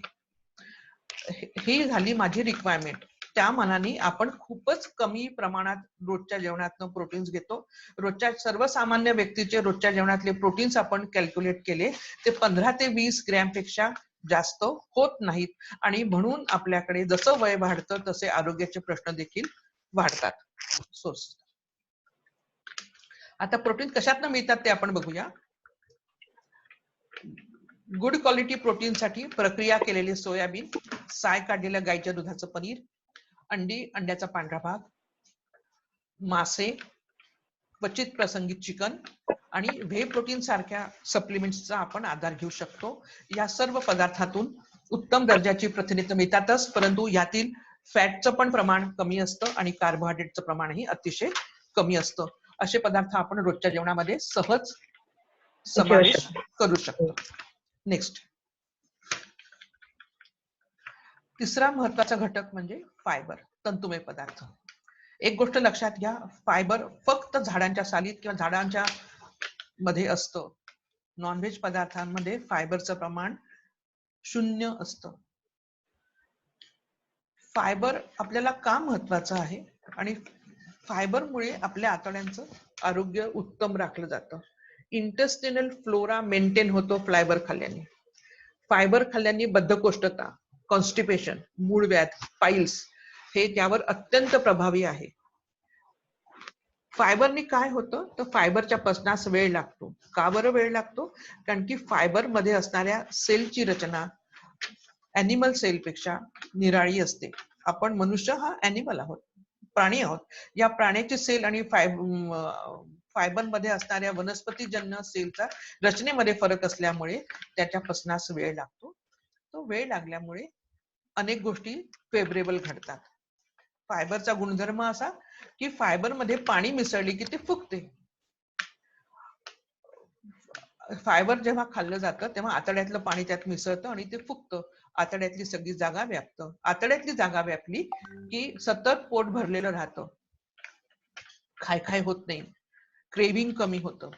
ही झाली माझी रिक्वायरमेंट. त्या मानाने आपण खूपच कमी प्रमाणात रोजच्या जेवणातून प्रोटीन्स घेतो. रोजच्या सर्वसामान्य व्यक्तीचे रोजच्या जेवणातले प्रोटीन्स आपण कॅल्क्युलेट केले ते 15 ते 20 ग्रॅम पेक्षा जास्त होत नाहीत आणि म्हणून आपल्याकडे जसं वय वाढतं तसे आरोग्याचे प्रश्न देखील वाढतात. सोर्स. आता प्रोटीन कशातनं मिळतात ते आपण बघूया. गुड क्वालिटी प्रोटीन साठी प्रक्रिया केलेले सोयाबीन, साय काढलेल्या गाईच्या दुधाचं पनीर, अंडी, अंड्याचा पांढरा भाग, मासे, क्वचित प्रसंगी चिकन आणि व्हे प्रोटीन सारख्या सप्लिमेंट्सचा आपण आधार घेऊ शकतो. या सर्व पदार्थातून उत्तम दर्जाची प्रथिने मिळतातच, परंतु यातील फॅटचं पण प्रमाण कमी असतं आणि कार्बोहायड्रेटचं प्रमाणही अतिशय कमी असतं. असे पदार्थ आपण रोजच्या जेवणामध्ये सहज समावेश करू शकतो. नेक्स्ट. तिसरा महत्वाचा घटक म्हणजे फायबर, तंतुमय पदार्थ. एक गोष्ट लक्षात घ्या, फायबर फक्त झाडांच्या सालीत किंवा झाडांच्या मध्ये असतं. नॉनव्हेज पदार्थांमध्ये फायबरचं प्रमाण 0 असतं. फायबर आपल्याला का महत्वाचं आहे आणि फायबरमुळे आपल्या आतड्यांचं आरोग्य उत्तम राखलं जातं. इंटेस्टिनल फ्लोरा मेंटेन होतो फायबर खाल्ल्याने. फायबर खाल्ल्याने बद्धकोष्ठता, कॉन्स्टिपेशन, मूळव्याध, पाईल्स हे त्यावर अत्यंत प्रभावी आहे. फायबरने काय होतं तर फायबरच्या पचनास वेळ लागतो. का बरं वेळ लागतो? कारण की फायबर मध्ये असणाऱ्या सेलची रचना ॲनिमल सेल पेक्षा निराळी असते. आपण मनुष्य हा ॲनिमल आहोत, प्राणी आहोत. या प्राण्याचे सेल आणि फायबर मध्ये असणाऱ्या वनस्पतीजन्य सेलचा रचनेमध्ये फरक असल्यामुळे त्याच्या पचनास वेळ लागतो. तो वेळ लागल्यामुळे अनेक गोष्टी फेवरेबल घडतात. फायबरचा गुणधर्म असा की फायबर मध्ये पाणी मिसळले की ते फुगते. फायबर जेव्हा खाल्लं जातं तेव्हा आतड्यातलं पाणी त्यात मिसळतं आणि ते फुगतं. आतड्यातली सगळी जागा व्यापतं. आतड्यातली जागा व्यापली की सतत पोट भरलेलं राहतं, खाय होत नाही, क्रेविंग कमी होतं.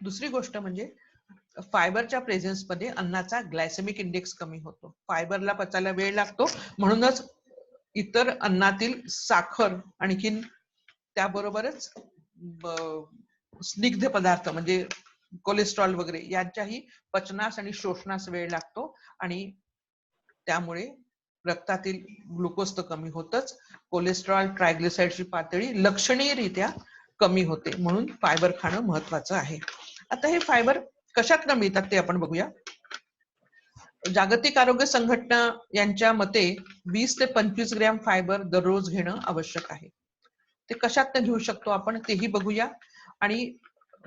दुसरी गोष्ट म्हणजे फायबरच्या प्रेझेन्स मध्ये अन्नाचा ग्लायसेमिक इंडेक्स कमी होतो. फायबरला पचायला वेळ लागतो, म्हणूनच इतर अन्नातील साखर आणखीन त्याबरोबरच स्निग्ध पदार्थ म्हणजे कोलेस्ट्रॉल वगैरे यांच्याही पचनास आणि शोषणास वेळ लागतो आणि त्यामुळे रक्तातील ग्लुकोज तर कमी होतच, कोलेस्ट्रॉल ट्रायग्लिसराईडची पातळी लक्षणीयरित्या कमी होते. म्हणून फायबर खाणं महत्वाचं आहे. आता हे फायबर कशातनं मिळतात ते आपण बघूया. जागतिक आरोग्य संघटना यांच्या मते 20 ते 25 ग्रॅम फायबर दररोज घेणं आवश्यक आहे. ते कशातनं घेऊ शकतो आपण तेही बघूया. आणि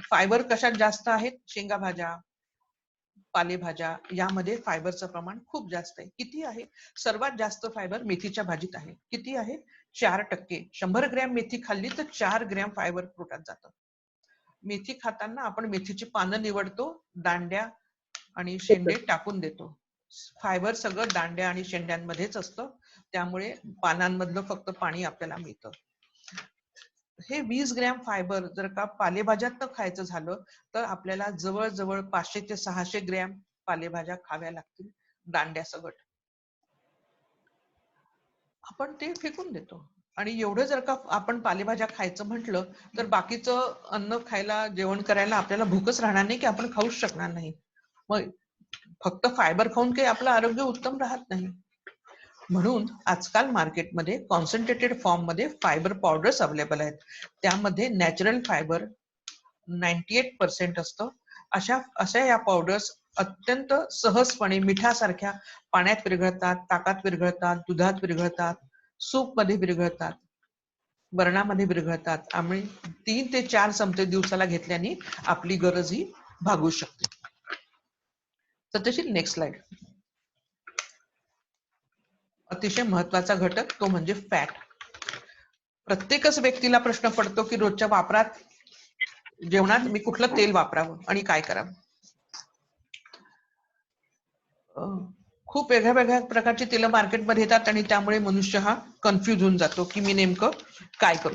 फायबर कशात जास्त आहेत? शेंगा भाज्या, पालेभाज्या यामध्ये फायबरचं प्रमाण खूप जास्त आहे. किती आहे? सर्वात जास्त फायबर मेथीच्या भाजीत आहे. किती आहे? 4%. 100 ग्रॅम मेथी खाल्ली तर 4 ग्रॅम फायबर पोटात जातं. मेथी खाताना आपण मेथीची पानं निवडतो, दांड्या आणि शेंडे टाकून देतो. फायबर सगळं दांड्या आणि शेंड्यांमध्येच असतं, त्यामुळे पानांमधलं फक्त पाणी आपल्याला मिळतं. हे 20 ग्रॅम फायबर जर का पालेभाज्यात खायचं झालं तर आपल्याला जवळजवळ 500 ते 600 ग्रॅम पालेभाज्या खाव्या लागतील दांड्यासकट. आपण ते फेकून देतो. आणि एवढं जर का आपण पालेभाज्या खायचं म्हटलं तर बाकीचं अन्न खायला, जेवण करायला आपल्याला भूकच राहणार नाही की आपण खाऊच शकणार नाही. मग फक्त फायबर खाऊन काही आपलं आरोग्य उत्तम राहत नाही. म्हणून आजकाल मार्केटमध्ये कॉन्सन्ट्रेटेड फॉर्म मध्ये फायबर पावडर्स अवेलेबल आहेत. त्यामध्ये नॅचरल फायबर 98% असतं. अशा या पावडर्स अत्यंत सहजपणे मिठासारख्या पाण्यात विरघळतात, ताकात विरघळतात, दुधात विरघळतात, सूप मध्ये विरघळतात, वरणामध्ये विरघळतात. आम्ही 3 ते 4 चमचे दिवसाला घेतल्याने आपली गरज ही भागू शकते. सत्यशील, नेक्स्ट स्लाइड. अतिशय महत्वाचा घटक तो म्हणजे फॅट. प्रत्येकच व्यक्तीला प्रश्न पडतो की रोजच्या वापरात, जेवणात मी कुठलं तेल वापरावं आणि काय करावं. खूप वेगळ्या वेगळ्या प्रकारची तेलं मार्केटमध्ये येतात आणि त्यामुळे मनुष्य हा कन्फ्युज होऊन जातो की मी नेमकं काय करू.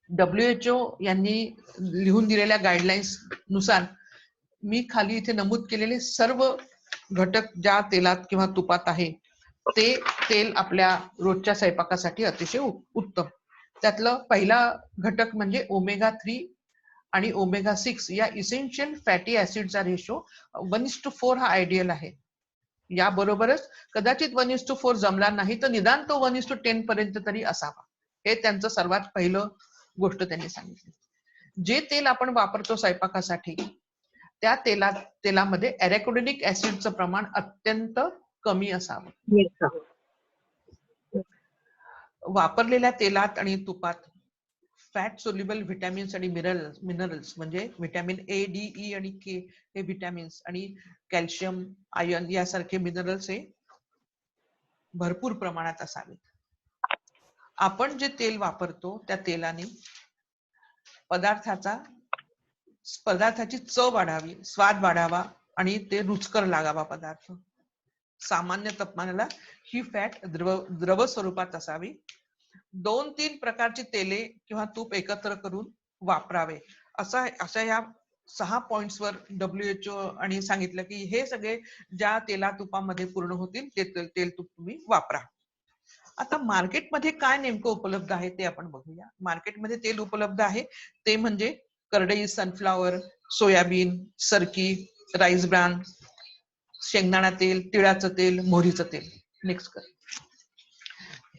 WHO यांनी लिहून दिलेल्या गाईडलाईन्स नुसार मी खाली इथे नमूद केलेले सर्व घटक ज्या तेलात किंवा तुपात आहे ते तेल आपल्या रोजच्या स्वयंपाकासाठी अतिशय उत्तम. त्यातलं पहिला घटक म्हणजे ओमेगा 3 आणि ओमेगा 6 या इसेन्शियल फॅटी ऍसिडचा रेशो 1:4 हा आयडियल आहे. याबरोबरच कदाचित 1:4 जमला नाही तर निदान तो 1:10 पर्यंत तरी असावा. हे त्यांचं सर्वात पहिलं गोष्ट त्यांनी सांगितली. जे तेल आपण वापरतो स्वयंपाकासाठी त्या तेलामध्ये ॲरेकोनिक ऍसिडचं प्रमाण अत्यंत कमी असावं. वापरलेल्या तेलात आणि तुपात फॅट सोल्युबल व्हिटॅमिन्स आणि मिनरल्स म्हणजे व्हिटॅमिन ए, डी, ई आणि के हे व्हिटॅमिन्स आणि कॅल्शियम, आयर्न यासारखे मिनरल्स हे भरपूर प्रमाणात असावेत. आपण जे तेल वापरतो त्या तेलाने पदार्थाची चव वाढावी, स्वाद वाढावा आणि ते रुचकर लागावा पदार्थ. सामान्य तापमानाला ही फॅट द्रव स्वरूपात असावी. 2-3 प्रकारची तेले किंवा तूप एकत्र करून वापरावे. अशा या 6 पॉइंट्सवर WHO आणि सांगितलं की हे सगळे ज्या तेला तुपामध्ये पूर्ण होतील ते तेल तूप तुम्ही वापरा. आता मार्केटमध्ये काय नेमकं उपलब्ध आहे ते आपण बघूया. मार्केटमध्ये तेल उपलब्ध आहे ते म्हणजे करडई सनफ्लॉवर, सोयाबीन, सरकी, राईस ब्रान, शेंगदाणा तेल, तिळाचं तेल, मोहरीचं तेल. नेक्स्ट कर.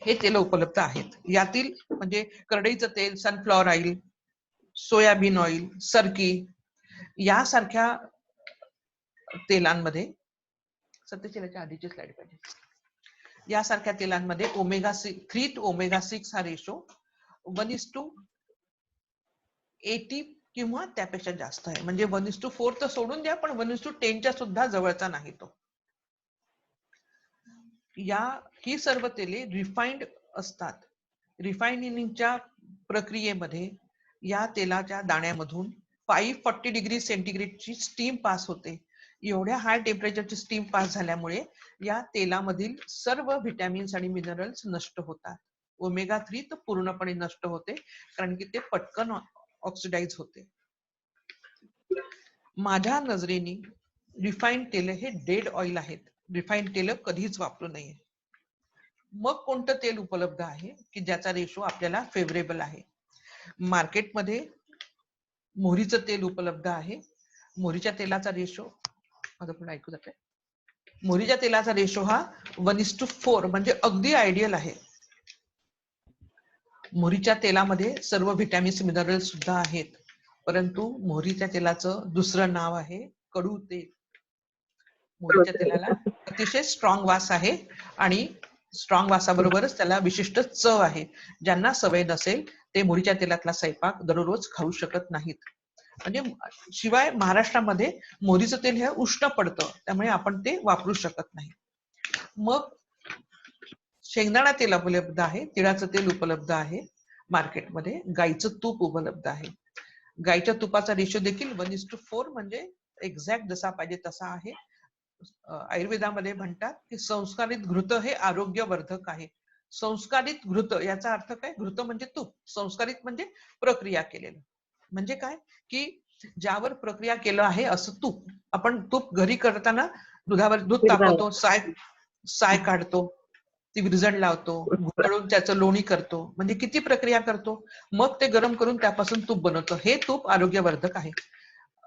हे तेल उपलब्ध आहेत. यातील म्हणजे करडईचं तेल, सनफ्लॉवर ऑइल, सोयाबीन ऑइल, सरकी यासारख्या तेलांमध्ये, सत्यशीलाच्या आधीची स्लाइड पाहिजे, यासारख्या तेलांमध्ये ओमेगा 3 to ओमेगा 6 हा रेशो 1:80 किंवा त्यापेक्षा जास्त आहे. म्हणजे 1:4 तर सोडून द्या, पण 1:10 सुद्धा जवळचा नाही तो. ही सर्व तेले रिफाइंड असतात. रिफायनिंगच्या प्रक्रियेमध्ये या तेलाच्या दाण्यामधून 540 डिग्री सेंटीग्रेडची स्टीम पास होते. एवढ्या हाय टेम्परेचरची स्टीम पास झाल्यामुळे या तेलामधील सर्व व्हिटॅमिन्स आणि मिनरल्स नष्ट होतात. ओमेगा 3 तर पूर्णपणे नष्ट होते कारण की ते पटकन ऑक्सिडाइज होते. माझ्या नजरेने रिफाईंड तेल हे डेड ऑइल आहेत. रिफाईंड तेल कधीच वापरू नये. मग कोणतं तेल उपलब्ध आहे की ज्याचा रेशो आपल्याला फेवरेबल आहे? मार्केटमध्ये मोहरीचं तेल उपलब्ध आहे. मोहरीच्या तेलाचा रेशो, माझं पण ऐकू जातंय, मोहरीच्या तेलाचा रेशो हा 1:4 म्हणजे अगदी आयडियल आहे. मोहरीच्या तेलामध्ये सर्व व्हिटॅमिन्स मिनरल सुद्धा आहेत, परंतु मोहरीच्या तेलाचं दुसरं नाव आहे कडू तेल. मोहरीच्या तेलाला अतिशय स्ट्रॉंग वास आहे आणि स्ट्रॉंग वासाबरोबरच त्याला विशिष्ट चव आहे. ज्यांना सवय नसेल ते मोहरीच्या तेलातला स्वयंपाक दररोज खाऊ शकत नाहीत. म्हणजे शिवाय महाराष्ट्रामध्ये मोहरीचं तेल हे उष्ण पडतं, त्यामुळे आपण ते वापरू शकत नाही. मग शेंगदाणा तेल उपलब्ध आहे, तिळाचं तेल उपलब्ध आहे मार्केटमध्ये, गाईचं तूप उपलब्ध आहे. गाईच्या तुपाचा रेशो देखील 1:4 म्हणजे एक्झॅक्ट जसा पाहिजे तसा आहे. आयुर्वेदामध्ये म्हणतात की संस्कारित घृत हे आरोग्यवर्धक आहे. संस्कारित घृत याचा अर्थ काय? घृत म्हणजे तूप, संस्कारित म्हणजे प्रक्रिया केलेलं. म्हणजे काय की ज्यावर प्रक्रिया केलं आहे असं तूप. आपण तूप घरी करताना दुधावर दूध तापवतो, साय काढतो, ती विरजण लावतो, घुसळून त्याचं लोणी करतो, म्हणजे किती प्रक्रिया करतो, मग ते गरम करून त्यापासून तूप बनवतो. हे तूप आरोग्यवर्धक आहे.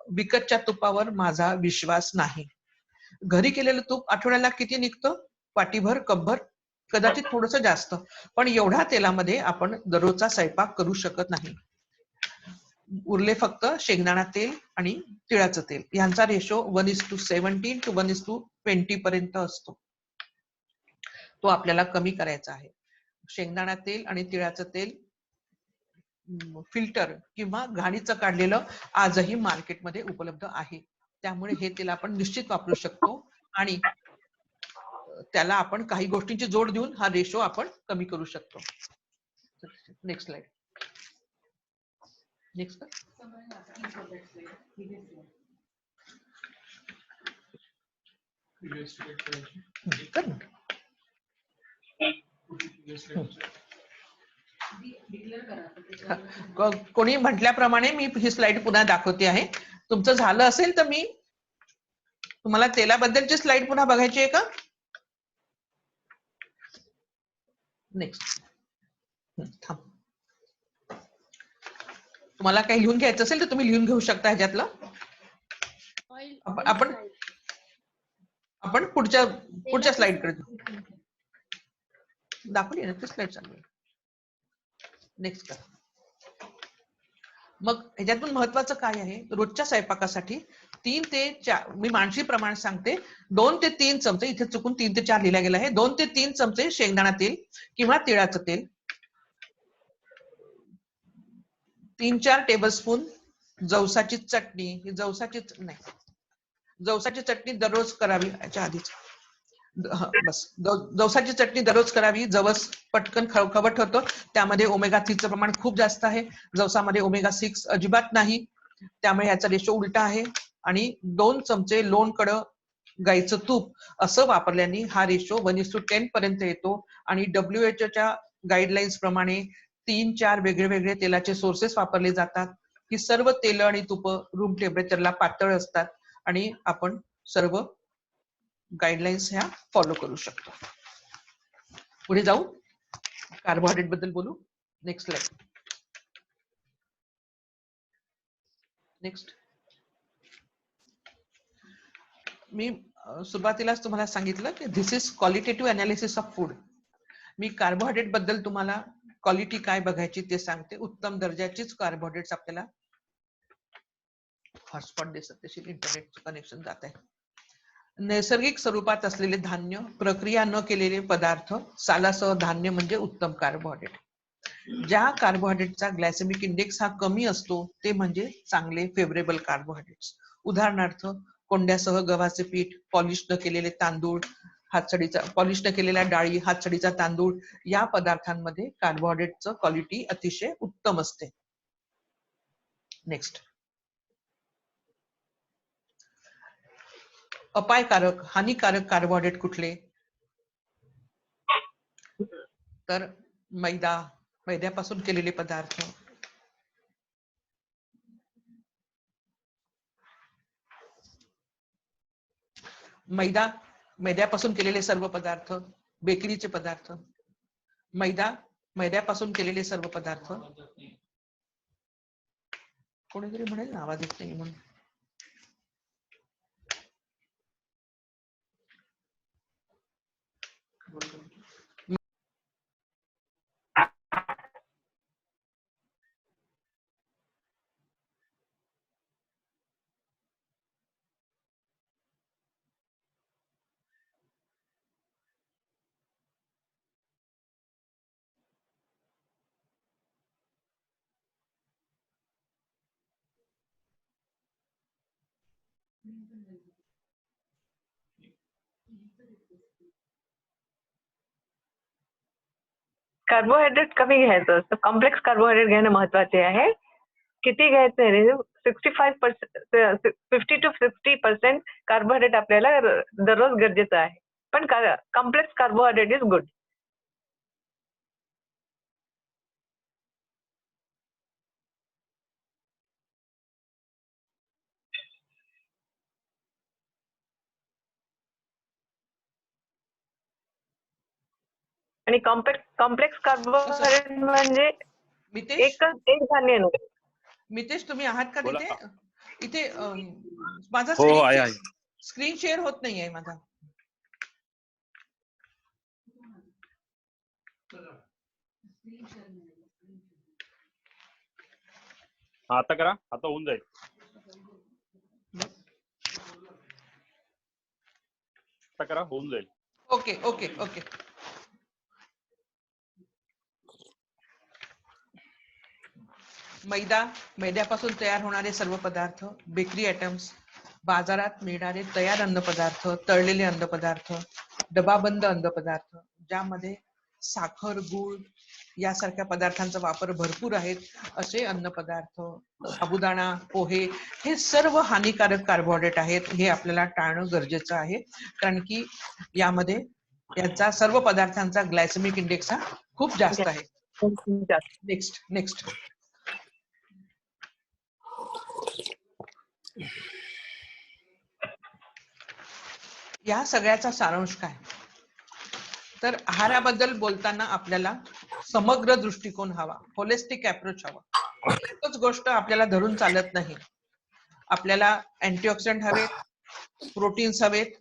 विकतच्या तुपावर माझा विश्वास नाही. घरी केलेलं तूप आठवड्याला किती निघतं? वाटीभर, कपभर, कदाचित थोडस जास्त, पण एवढ्या तेलामध्ये आपण दररोजचा स्वयंपाक करू शकत नाही. उरले फक्त शेंगदाणा तेल आणि तिळाचं तेल, यांचा रेशो 1:17 to 1:20 पर्यंत असतो. तो आपल्याला कमी करायचा आहे. शेंगदाणा तेल आणि तिळाचं तेल फिल्टर किंवा घाणीचं काढलेलं आजही मार्केटमध्ये उपलब्ध आहे. त्यामुळे हे तेल आपण निश्चित वापरू शकतो आणि त्याला आपण काही गोष्टींची जोड देऊन हा रेशो आपण कमी करू शकतो. Next slide. नेक्स्ट. कोणी म्हटल्याप्रमाणे मी ही स्लाइड पुन्हा दाखवते आहे. तुमचं झालं असेल तर मी तुम्हाला तेलाबद्दलची स्लाइड पुन्हा बघायची आहे का? नेक्स्ट. थांब. तुम्हाला काही लिहून घ्यायचं असेल तर तुम्ही लिहून घेऊ शकता ह्याच्यातलं. आपण पुढच्या स्लाइड कडे दाखवली ना ती स्लाइड चालू आहे. नेक्स्ट कर. मग ह्याच्यातून महत्वाचं काय आहे? रोजच्या स्वयंपाकासाठी 3 ते 4, मी मानशी प्रमाण सांगते, 2 ते 3 चमचे, इथे चुकून 3 ते 4 लिहिला गेला आहे, 2 ते 3 चमचे शेंगदाणा तेल किंवा तिळाचं तेल, 3-4 टेबलस्पून जवसाची चटणी. जवसाची चटणी दररोज करावी. याच्या आधीच बस जवसाची चटणी दररोज करावी. जवस पटकन खवट होतं, त्यामध्ये ओमेगा 3चं प्रमाण खूप जास्त आहे. जवसामध्ये ओमेगा 6 अजिबात नाही, त्यामुळे याचा रेशो उलटा आहे. आणि 2 चमचे लोणकडं गाईचं तूप असं वापरल्याने हा रेशो 1:10 पर्यंत येतो. आणि WHO गाईडलाईन्स प्रमाणे 3-4 वेगळे तेलाचे सोर्सेस वापरले जातात. ही सर्व तेल आणि तूप रूम टेम्परेचरला पातळ असतात आणि आपण सर्व गाईडलाईन्स ह्या फॉलो करू शकतो. पुढे जाऊ, कार्बोहायड्रेट बद्दल बोलू. Next slide. नेक्स्ट. मी सुरुवातीलाच तुम्हाला सांगितलं की this is qualitative analysis of food. मी कार्बोहायड्रेट बद्दल तुम्हाला क्वालिटी काय बघायची ते सांगते. उत्तम दर्जाचीच कार्बोहायड्रेट्स आपल्याला हॉटस्पॉट दिसत तशी इंटरनेट कनेक्शन जात आहे. नैसर्गिक स्वरूपात असलेले धान्य, प्रक्रिया न केलेले पदार्थ, सालासह धान्य म्हणजे उत्तम कार्बोहायड्रेट. ज्या कार्बोहायड्रेटचा ग्लायसेमिक इंडेक्स हा कमी असतो ते म्हणजे चांगले फेवरेबल कार्बोहायड्रेट्स. उदाहरणार्थ कोंड्यासह गव्हाचे पीठ, पॉलिश न केलेले तांदूळ, पॉलिश न केलेल्या डाळी, हातसडीचा तांदूळ, या पदार्थांमध्ये कार्बोहायड्रेटचं क्वालिटी अतिशय उत्तम असते. नेक्स्ट. अपायकारक, हानिकारक कार्बोहायड्रेट कुठले? तर मैद्यापासून केलेले पदार्थ, मैद्यापासून केलेले सर्व पदार्थ, बेकरीचे पदार्थ, मैद्यापासून केलेले सर्व पदार्थ. कोणीतरी म्हणेल ना, आवाज येत नाही म्हणून. कार्बोहायड्रेट कमी घ्यायचं असतं. कॉम्प्लेक्स कार्बोहायड्रेट घेणं महत्वाचे आहे. किती घ्यायचं आहे? 65% 50 to 60% कार्बोहायड्रेट आपल्याला दररोज गरजेचं आहे. पण कॉम्प्लेक्स कार्बोहायड्रेट इज गुड. आणि कॉम्प्लेक्स कार्बोहायड्रेट म्हणजे मितेश एक धान्य नव्हे. मितेश तुम्ही आहात का बोला. तिथे? इथे माझा हो आहे आहे. स्क्रीन शेअर होत नाहीये माझा. हा, आता करा, आता होऊन जाईल. आता करा, होऊन जाईल. Okay okay okay. मैद्यापासून तयार होणारे सर्व पदार्थ, बेकरी आयटम्स, बाजारात मिळणारे तयार अन्नपदार्थ, तळलेले अन्नपदार्थ, डबाबंद अन्नपदार्थ, ज्यामध्ये साखर, गूळ यासारख्या पदार्थांचा वापर भरपूर आहे, असे अन्नपदार्थ, साबुदाणा, पोहे, हे सर्व हानिकारक कार्बोहायड्रेट आहेत. हे आपल्याला टाळणं गरजेचं आहे, कारण की यामध्ये यांचा सर्व पदार्थांचा ग्लायसेमिक इंडेक्स हा खूप जास्त आहे. नेक्स्ट. या सगळ्याचा सारांश काय? तर आहाराबद्दल बोलताना आपल्याला समग्र दृष्टिकोन हवा, होलिस्टिक अप्रोच हवा. एकच गोष्ट आपल्याला धरून चालत नाही. आपल्याला अँटीऑक्सिडंट हवेत, प्रोटीन्स हवेत,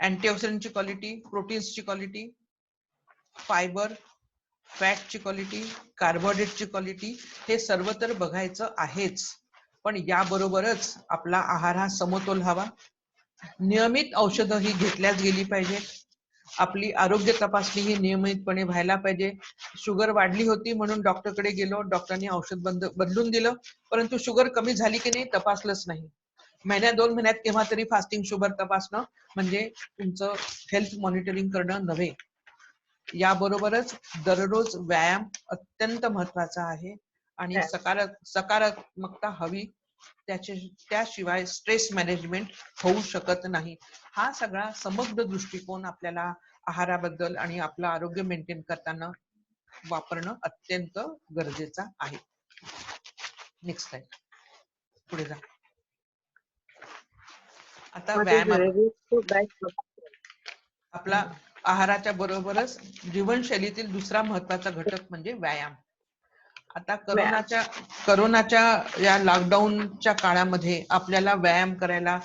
अँटीऑक्सिडंटची क्वालिटी, प्रोटीन्सची क्वालिटी, फायबर, फॅटची क्वालिटी, कार्बोहायड्रेटची क्वालिटी, हे सर्व तर बघायचं आहेच. पण याबरोबरच आपला आहार हा समतोल हवा. नियमित औषधं ही घेतल्याच गेली पाहिजे. आपली आरोग्य तपासणी ही नियमितपणे व्हायला पाहिजे. शुगर वाढली होती म्हणून डॉक्टरकडे गेलो, डॉक्टरांनी औषध बदलून दिलं, परंतु शुगर कमी झाली की नाही तपासलंच नाही. महिन्यात 2 महिन्यात केव्हा तरी फास्टिंग शुगर तपासणं म्हणजे तुमचं हेल्थ मॉनिटरिंग करणं नव्हे. याबरोबरच दररोज व्यायाम अत्यंत महत्वाचा आहे आणि सकारात्मकता हवी. त्याशिवाय स्ट्रेस मॅनेजमेंट होऊ शकत नाही. हा सगळा समग्र दृष्टिकोन आपल्याला आहाराबद्दल आणि आपलं आरोग्य मेंटेन करताना वापरणं अत्यंत गरजेचं आहे. नेक्स्ट स्लाइड, पुढे जा. आता आपला आहाराच्या बरोबरच जीवनशैलीतील दुसरा महत्वाचा घटक म्हणजे व्यायाम. आता करोनाच्या या लॉकडाऊनच्या काळामध्ये आपल्याला व्यायाम करायला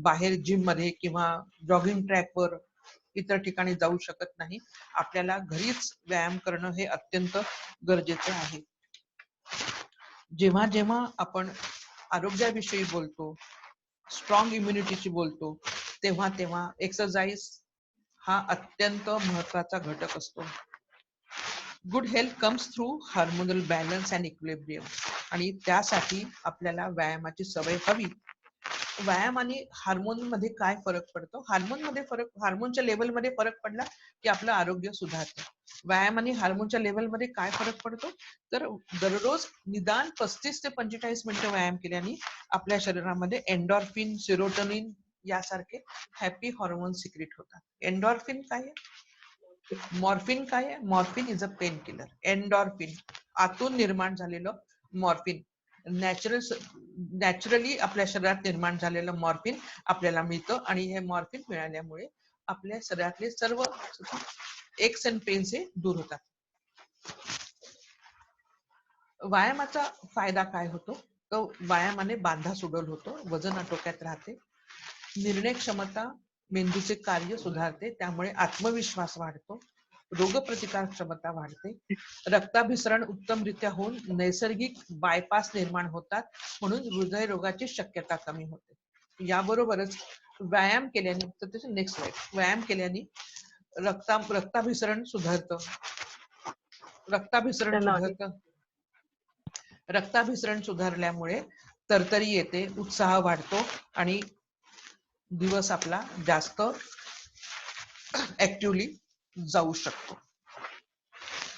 बाहेर जिम मध्ये किंवा जॉगिंग ट्रॅकवर इतर ठिकाणी जाऊ शकत नाही. आपल्याला घरीच व्यायाम करणं हे अत्यंत गरजेचं आहे. जेव्हा जेव्हा आपण आरोग्याविषयी बोलतो, स्ट्रॉंग इम्युनिटीची बोलतो, तेव्हा तेव्हा एक्सरसाइज हा अत्यंत महत्वाचा घटक असतो. Good health comes through hormonal balance and equilibrium, आणि त्यासाठी आपल्याला व्यायामाची सवय हवी. व्यायाम आणि हार्मोन मध्ये काय फरक पडतो? हार्मोनच्या लेवलमध्ये फरक पडला की आपलं आरोग्य सुधारतं. व्यायाम आणि हार्मोनच्या लेवलमध्ये काय फरक पडतो? तर दररोज निदान 35 ते 45 मिनिटं व्यायाम केल्याने आपल्या शरीरामध्ये एंडॉर्फिन, सेरोटोनिन यासारखे हॅपी हॉर्मोन सिक्रेट होतात. एंडॉर्फिन काय आहे? मॉर्फिन काय आहे? Morphine is a pain killer. Endorphin आतून निर्माण झालेलं मॉर्फिन, नॅचरली आपल्या शरीरात निर्माण झालेलं मॉर्फिन आपल्याला मिळतं, आणि हे मॉर्फिन मिळाल्यामुळे आपल्या शरीरातले सर्व एक्स अँड पेन्स हे दूर होतात. व्यायामाचा फायदा काय होतो? तर व्यायामाने बांधा सुडौल होतो, वजन आटोक्यात राहते, निर्णय क्षमता, मेंदूचे कार्य सुधारते, त्यामुळे आत्मविश्वास वाढतो, रोगप्रतिकार क्षमता वाढते, रक्ताभिसरण उत्तमरित्या होऊन नैसर्गिक बायपास निर्माण होतात, म्हणून हृदयरोगाची शक्यता कमी होते. याबरोबरच व्यायाम केल्याने, नेक्स्ट स्लाइड, व्यायाम केल्याने रक्ताभिसरण सुधारतं. रक्ताभिसरण सुधारल्यामुळे तरतरी येते, उत्साह वाढतो, आणि दिवस आपला जास्त ऍक्टिव्हली जाऊ शकतो.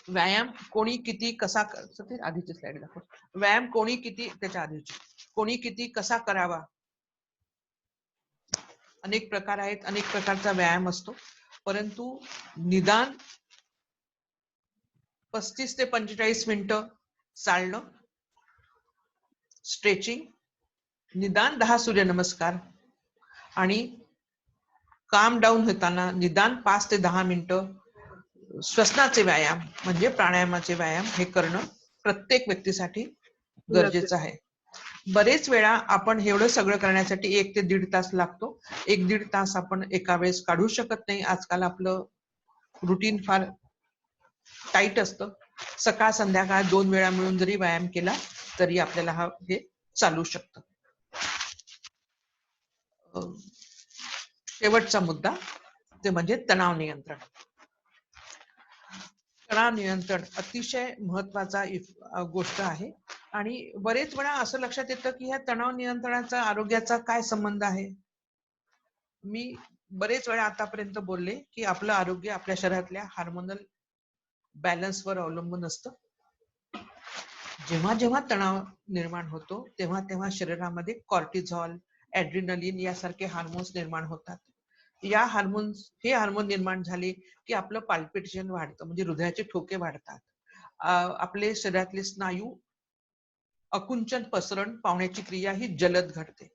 व्यायाम कोणी किती कसा ते आधीची स्लाइड दाखव. व्यायाम कोणी किती त्याच्या आधीची कोणी किती कसा करावा. अनेक प्रकार आहेत, अनेक प्रकारचा व्यायाम असतो, परंतु निदान 35 ते 45 मिनिटं चालणं, स्ट्रेचिंग, निदान 10 सूर्यनमस्कार आणि काम डाऊन होताना निदान 5 ते 10 मिनिटं श्वसनाचे व्यायाम म्हणजे प्राणायामाचे व्यायाम हे करणं प्रत्येक व्यक्तीसाठी गरजेचं आहे. बरेच वेळा आपण एवढं सगळं करण्यासाठी 1 ते 1.5 तास लागतो. 1-1.5 तास आपण एका वेळेस काढू शकत नाही. आजकाल आपलं रुटीन फार टाईट असतं. सकाळ संध्याकाळ 2 वेळा मिळून जरी व्यायाम केला तरी आपल्याला हे चालू शकतं. शेवटचा मुद्दा ते म्हणजे तणाव नियंत्रण. तणाव नियंत्रण अतिशय महत्वाचा गोष्ट आहे आणि बरेच वेळा असं लक्षात येतं की ह्या तणाव नियंत्रणाचा आरोग्याचा काय संबंध आहे. मी बरेच वेळा आतापर्यंत बोलले की आपलं आरोग्य आपल्या शरीरातल्या हार्मोनल बॅलन्सवर अवलंबून असतं. जेव्हा जेव्हा तणाव निर्माण होतो तेव्हा तेव्हा शरीरामध्ये कॉर्टिझॉल, ऍड्रिनलिन यासारखे हार्मोन्स निर्माण होतात. हे हार्मोन निर्माण झाले की आपलं पाल्पिटेशन वाढतं, म्हणजे हृदयाचे ठोके वाढतात. आपले शरीरातले स्नायू अकुंचन पसरण पावण्याची क्रिया ही जलद घडते.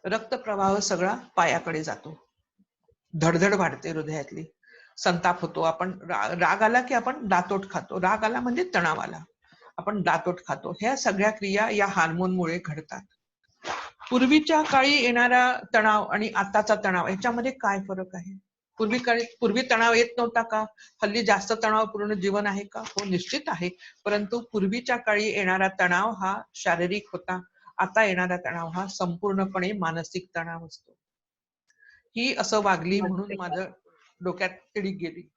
रक्तप्रवाह सगळा पायाकडे जातो. धडधड वाढते हृदयातली. संताप होतो. आपण राग आला की आपण दातोट खातो. राग आला म्हणजे तणाव आला, आपण दातोट खातो. ह्या सगळ्या क्रिया या हार्मोनमुळे घडतात. पूर्वीच्या काळी येणारा तणाव आणि आताचा तणाव याच्यामध्ये काय फरक आहे. पूर्वी तणाव येत नव्हता का? हल्ली जास्त तणावपूर्ण जीवन आहे का? हो, निश्चित आहे. परंतु पूर्वीच्या काळी येणारा तणाव हा शारीरिक होता. आता येणारा तणाव हा संपूर्णपणे मानसिक तणाव असतो. ही असं वागली म्हणून माझं डोक्यात तिडीक गेली,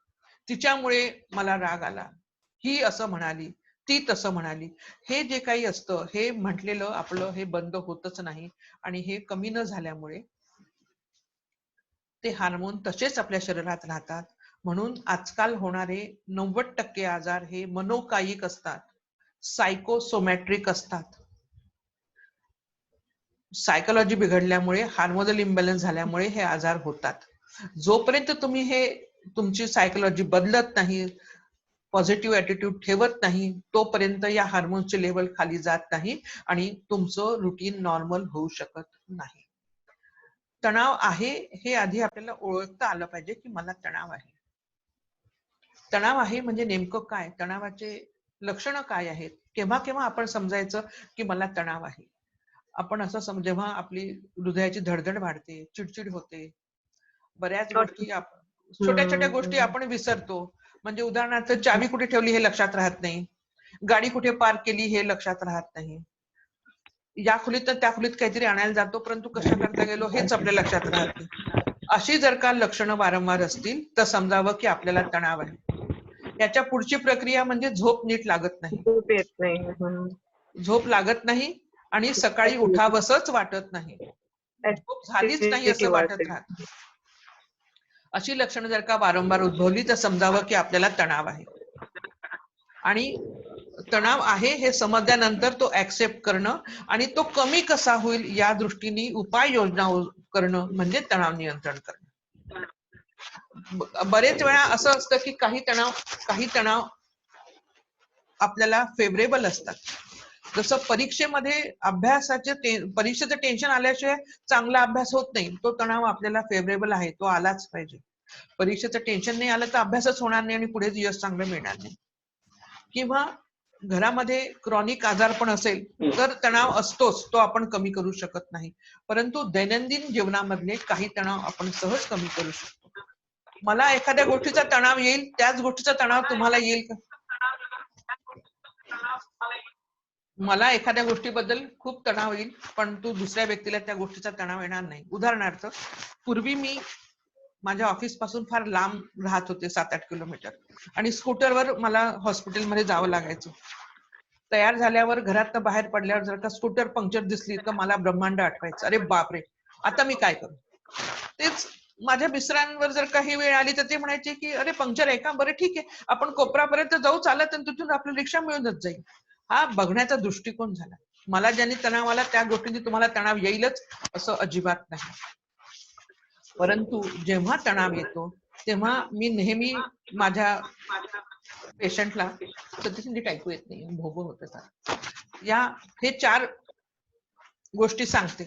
तिच्यामुळे मला राग आला, ही असं म्हणाली, ती तसं म्हणाली. हे जे काही असतं हे म्हटलेलं आपलं हे बंद होतच नाही आणि हे कमी न झाल्यामुळे ते हार्मोन तसेच आपल्या शरीरात राहतात. म्हणून आजकाल होणारे 90% आजार हे मनोकायिक असतात, सायकोसोमॅट्रिक असतात. सायकोलॉजी बिघडल्यामुळे, हार्मोनल इम्बॅलन्स झाल्यामुळे हे आजार होतात. जोपर्यंत तुम्ही हे तुमची सायकोलॉजी बदलत नाही, पॉझिटिव्ह ऍटिट्यूड ठेवत नाही, तोपर्यंत या हार्मोन्सचे लेवल खाली जात नाही आणि तुमचं रुटीन नॉर्मल होऊ शकत नाही. तणाव आहे हे आधी आपल्याला ओळखता आलं पाहिजे की मला तणाव आहे. तणाव आहे म्हणजे नेमकं काय, तणावाचे लक्षणं काय आहेत, केव्हा केव्हा आपण समजायचं की मला तणाव आहे. आपण असं जेव्हा आपली हृदयाची धडधड वाढते, चिडचिड होते, बऱ्याच गोष्टी छोट्या छोट्या गोष्टी आपण विसरतो. म्हणजे उदाहरणार्थ चावी कुठे ठेवली हे लक्षात राहत नाही, गाडी कुठे पार्क केली हे लक्षात राहत नाही, या खोलीत तर त्या खोलीत काहीतरी आणायला जातो परंतु कशा करता गेलो हेच आपल्या लक्षात राहत नाही. अशी जर का लक्षणं वारंवार असतील तर समजावं की आपल्याला तणाव आहे. याच्या पुढची प्रक्रिया म्हणजे झोप नीट लागत नाही. झोप येत नाही. झोप लागत नाही आणि सकाळी उठावसंच वाटत नाही, झोप झालीच नाही असं वाटत राहत. अशी लक्षणं जर का वारंवार उद्भवली तर समजावं की आपल्याला तणाव आहे. आणि तणाव आहे हे समजल्यानंतर तो ऍक्सेप्ट करणं आणि तो कमी कसा होईल या दृष्टीने उपाययोजना करणं म्हणजे तणाव नियंत्रण करणं. बरेच वेळा असं असतं की काही तणाव आपल्याला फेवरेबल असतात. जसं परीक्षेमध्ये परीक्षेचं टेन्शन आल्याशिवाय चांगला अभ्यास होत नाही. तो तणाव आपल्याला फेवरेबल आहे, तो आलाच पाहिजे. परीक्षेचं टेन्शन नाही आलं तर अभ्यासच होणार नाही आणि पुढे यश चांगलं मिळणार नाही. किंवा घरामध्ये क्रॉनिक आजारपण असेल तर तणाव असतोच, तो आपण कमी करू शकत नाही. परंतु दैनंदिन जीवनामधले काही तणाव आपण सहज कमी करू शकतो. मला एखाद्या गोष्टीचा तणाव येईल, त्याच गोष्टीचा तणाव तुम्हाला येईल का? मला एखाद्या गोष्टीबद्दल खूप तणाव येईल पण दुसऱ्या व्यक्तीला त्या गोष्टीचा तणाव येणार नाही. उदाहरणार्थ, पूर्वी मी माझ्या ऑफिस पासून फार लांब राहत होते, 7-8 किलोमीटर, आणि स्कूटरवर मला हॉस्पिटलमध्ये जावं लागायचं. तयार झाल्यावर घरातनं बाहेर पडल्यावर जर का स्कूटर पंक्चर दिसली तर मला ब्रह्मांड आठवायचं. अरे बापरे, आता मी काय करू. तेच माझ्या मिस्टरांवर जर काही वेळ आली तर ते म्हणायचे की अरे पंक्चर आहे का, बरं ठीक आहे आपण कोपरापर्यंत जाऊ चालत आणि तिथून आपली रिक्षा मिळूनच जाईल. हा बघण्याचा दृष्टिकोन झाला. मला ज्यांनी तणाव आला त्या गोष्टींनी तुम्हाला तणाव येईलच असं अजिबात नाही. परंतु जेव्हा तणाव येतो तेव्हा मी नेहमी माझ्या पेशंटला सतीश ऐकू येत नाही, भोगो होत हे 4 गोष्टी सांगते.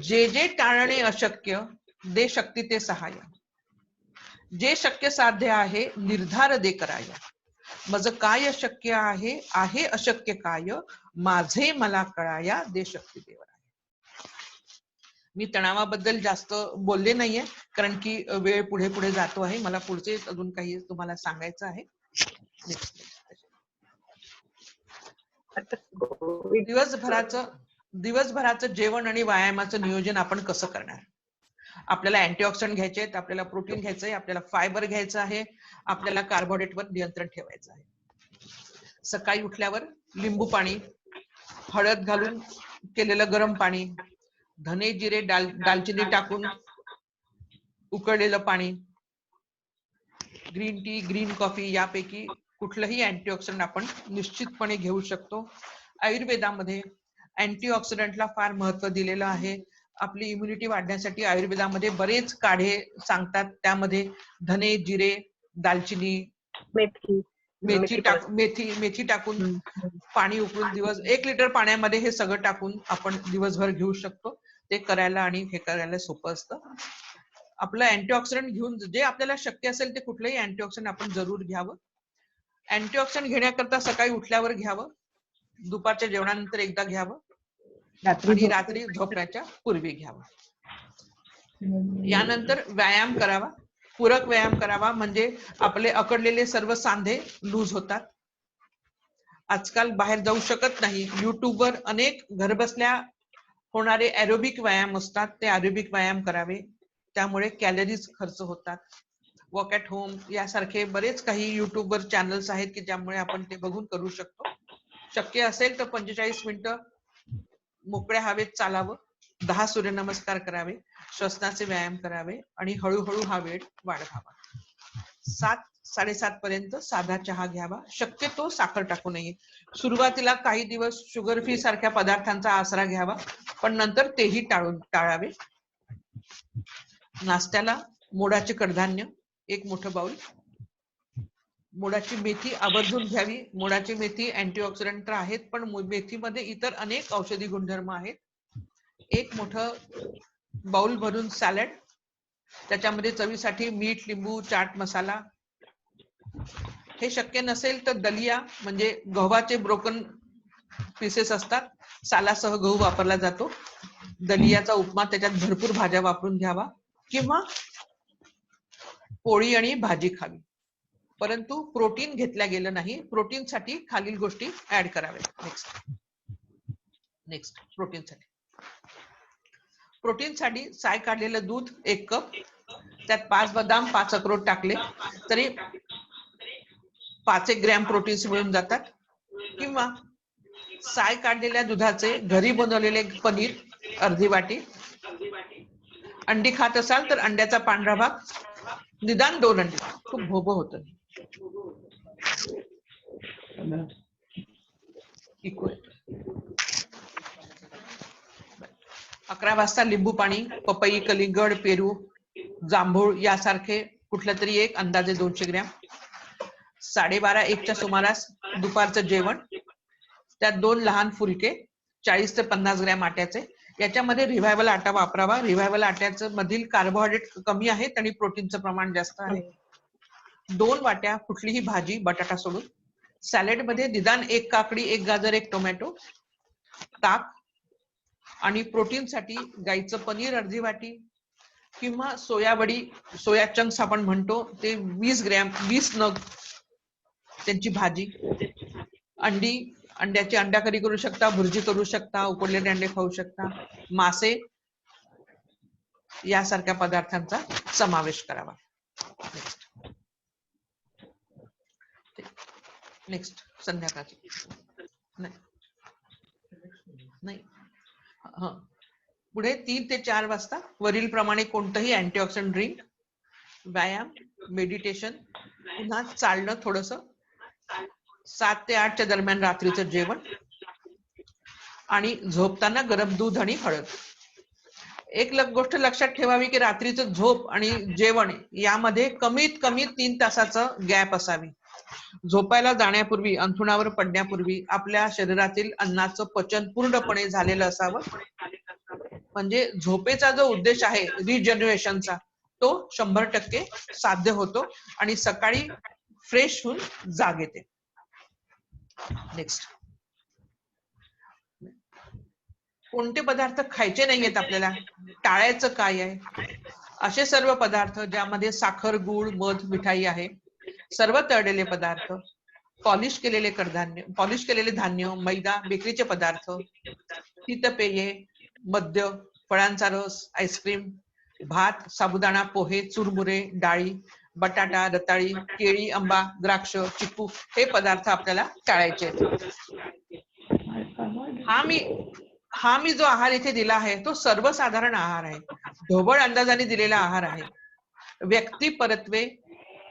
जे जे टाळणे अशक्य दे शक्ती ते सहाय्य, जे शक्य साध्य आहे निर्धार दे कराया, मज काय शक्य आहे आहे अशक्य काय, माझे मला कळाया दे शक्ती देवराया. मी तणावाबद्दल जास्त बोलले नाहीये कारण की वेळ पुढे पुढे जातो आहे. मला पुढचे अजून काही तुम्हाला सांगायचं आहे. दिवसभराचं जेवण आणि व्यायामाचं नियोजन आपण कसं करणार. आपल्याला अँटीऑक्सिडंट घ्यायचे आहेत, आपल्याला प्रोटीन घ्यायचंय, आपल्याला फायबर घ्यायचं आहे, आपल्याला कार्बोहायड्रेटवर नियंत्रण ठेवायचं आहे. सकाळी उठल्यावर लिंबू पाणी, हळद घालून केलेलं गरम पाणी, धने जिरे दालचिनी टाकून उकळलेलं पाणी, ग्रीन टी, ग्रीन कॉफी यापैकी कुठलंही अँटीऑक्सिडंट आपण निश्चितपणे घेऊ शकतो. आयुर्वेदामध्ये अँटीऑक्सिडंटला फार महत्व दिलेलं आहे. आपली इम्युनिटी वाढण्यासाठी आयुर्वेदामध्ये बरेच काढे सांगतात. त्यामध्ये धने जिरे दालचिनी मेथी टाकून पाणी उकळून 1 लिटर पाण्यामध्ये हे सगळं टाकून आपण दिवसभर घेऊ शकतो. ते करायला आणि हे करायला सोपं असतं. आपलं अँटीऑक्सिडंट घेऊन जे आपल्याला शक्य असेल ते कुठलंही अँटीऑक्सिडंट आपण जरूर घ्यावं. अँटीऑक्सिडंट घेण्याकरता सकाळी उठल्यावर घ्यावं, दुपारच्या जेवणानंतर एकदा घ्यावं आणि रात्री झोपण्याच्या पूर्वी घ्यावं. यानंतर व्यायाम करावा, पूरक व्यायाम करावा, म्हणजे आपले अकडलेले सर्व सांधे लूज होतात. आजकाल बाहेर जाऊ शकत नाही. युट्यूबवर अनेक घरबसल्या होणारे एरोबिक व्यायाम असतात, ते एरोबिक व्यायाम करावे. त्यामुळे कॅलरीज खर्च होतात. वॉक ॲट होम यासारखे बरेच काही युट्यूबवर चॅनल्स आहेत की ज्यामुळे आपण ते बघून करू शकतो. शक्य असेल तर 45 मिनिटं मोकळ्या हवेत चालावं, 10 सूर्यनमस्कार करावे, श्वसनाचे व्यायाम करावे आणि हळूहळू हा वेळ वाढवावा. 7-7:30 पर्यंत साधा चहा घ्यावा, शक्यतो साखर टाकू नये. सुरुवातीला काही दिवस शुगर फ्री सारख्या पदार्थांचा आसरा घ्यावा, पण नंतर तेही टाळावे. नाश्त्याला मोडाचे कडधान्य 1 मोठं बाउल, मोडाची मेथी आवर्जून घ्यावी. मोडाची मेथी अँटीऑक्सिडंट तर आहेत, पण मेथीमध्ये इतर अनेक औषधी गुणधर्म आहेत. 1 मोठं बाउल भरून सॅलड, त्याच्यामध्ये चवीसाठी मीठ, लिंबू, चाट मसाला. हे शक्य नसेल तर दलिया म्हणजे गव्हाचे ब्रोकन पीसेस असतात, सालासह गहू वापरला जातो. दलियाचा उपमा, त्याच्यात भरपूर भाज्या वापरून घ्यावा किंवा पोळी आणि भाजी खावी. परंतु प्रोटीन घेतल्या गेलं नाही. प्रोटीन साठी खालील गोष्टी ऍड कराव्या. नेक्स्ट प्रोटीन साठी साय काढलेलं दूध 1 कप, त्यात 5 बदाम 5 अक्रोड टाकले तरी 5 ग्रॅम प्रोटीन्स मिळून जातात. किंवा साय काढलेल्या दुधाचे घरी बनवलेले पनीर अर्धी वाटी. अंडी खात असाल तर अंड्याचा पांढरा भाग, निदान 2 अंडी. खूप भोबो होतं. इक्वल 11 वाजता लिंबू पाणी, पपई, कलिंगड, पेरू, जांभूळ यासारखे कुठलं तरी एक, अंदाजे 200 ग्रॅम. 12:30-1च्या सुमारास दुपारचं जेवण, त्यात 2 लहान फुलके 40 ते 50 ग्रॅम आट्याचे. याच्यामध्ये रिव्हायवल आटा वापरावा. रिव्हायवल आट्याचं मधील कार्बोहायड्रेट कमी आहेत आणि प्रोटीनचं प्रमाण जास्त आहे. 2 वाट्या कुठलीही भाजी बटाटा सोडून. सॅलेड मध्ये निदान 1 काकडी, 1 गाजर, 1 टोमॅटो, ताक आणि प्रोटीन साठी गाईचं पनीर अर्धी वाटी किंवा सोयावडी, सोया चंक्स आपण म्हणतो ते 20 नग, त्यांची भाजी. अंडी, अंड्याची अंडा करी करू शकता, भुर्जी करू शकता, उकडलेले अंडे खाऊ शकता. मासे यासारख्या पदार्थांचा समावेश करावा. नेक्स्ट संध्याकाळची नाही. पुढे 3 ते 4 वाजता वरील प्रमाणे कोणतंही अँटीऑक्सिडंट ड्रिंक, व्यायाम, मेडिटेशन, पुन्हा चालणं थोडंसं, 7 ते 8च्या दरम्यान रात्रीचं जेवण आणि झोपताना गरम दूध आणि हळद. एक गोष्ट लक्षात ठेवावी की रात्रीचं झोप आणि जेवण यामध्ये कमीत कमी 3 तासाचं गॅप असावी. झोपायला जाण्यापूर्वी, अंथरुणावर पडण्यापूर्वी आपल्या शरीरातील अन्नाचं पचन पूर्णपणे झालेलं असावं. म्हणजे झोपेचा जो उद्देश आहे रिजनरेशनचा तो 100% साध्य होतो आणि सकाळी फ्रेश होऊन जाग येते. नेक्स्ट, कोणते पदार्थ खायचे नाहीयेत आपल्याला, टाळायचं काय आहे? असे सर्व पदार्थ ज्यामध्ये साखर, गूळ, मध, मिठाई आहे, सर्व तळलेले पदार्थ, पॉलिश केलेले धान्य, मैदा, बेकरीचे पदार्थ, शीतपेये, मद्य, फळांचा रस, आईस्क्रीम, भात, साबुदाणा, पोहे, चुरमुरे, डाळी, बटाटा, रताळी, केळी, आंबा, द्राक्ष, चिकू हे पदार्थ आपल्याला टाळायचे आहेत. हा मी जो आहार इथे दिला आहे तो सर्वसाधारण आहार आहे, ढोबळ अंदाजाने दिलेला आहार आहे. व्यक्ती परत्वे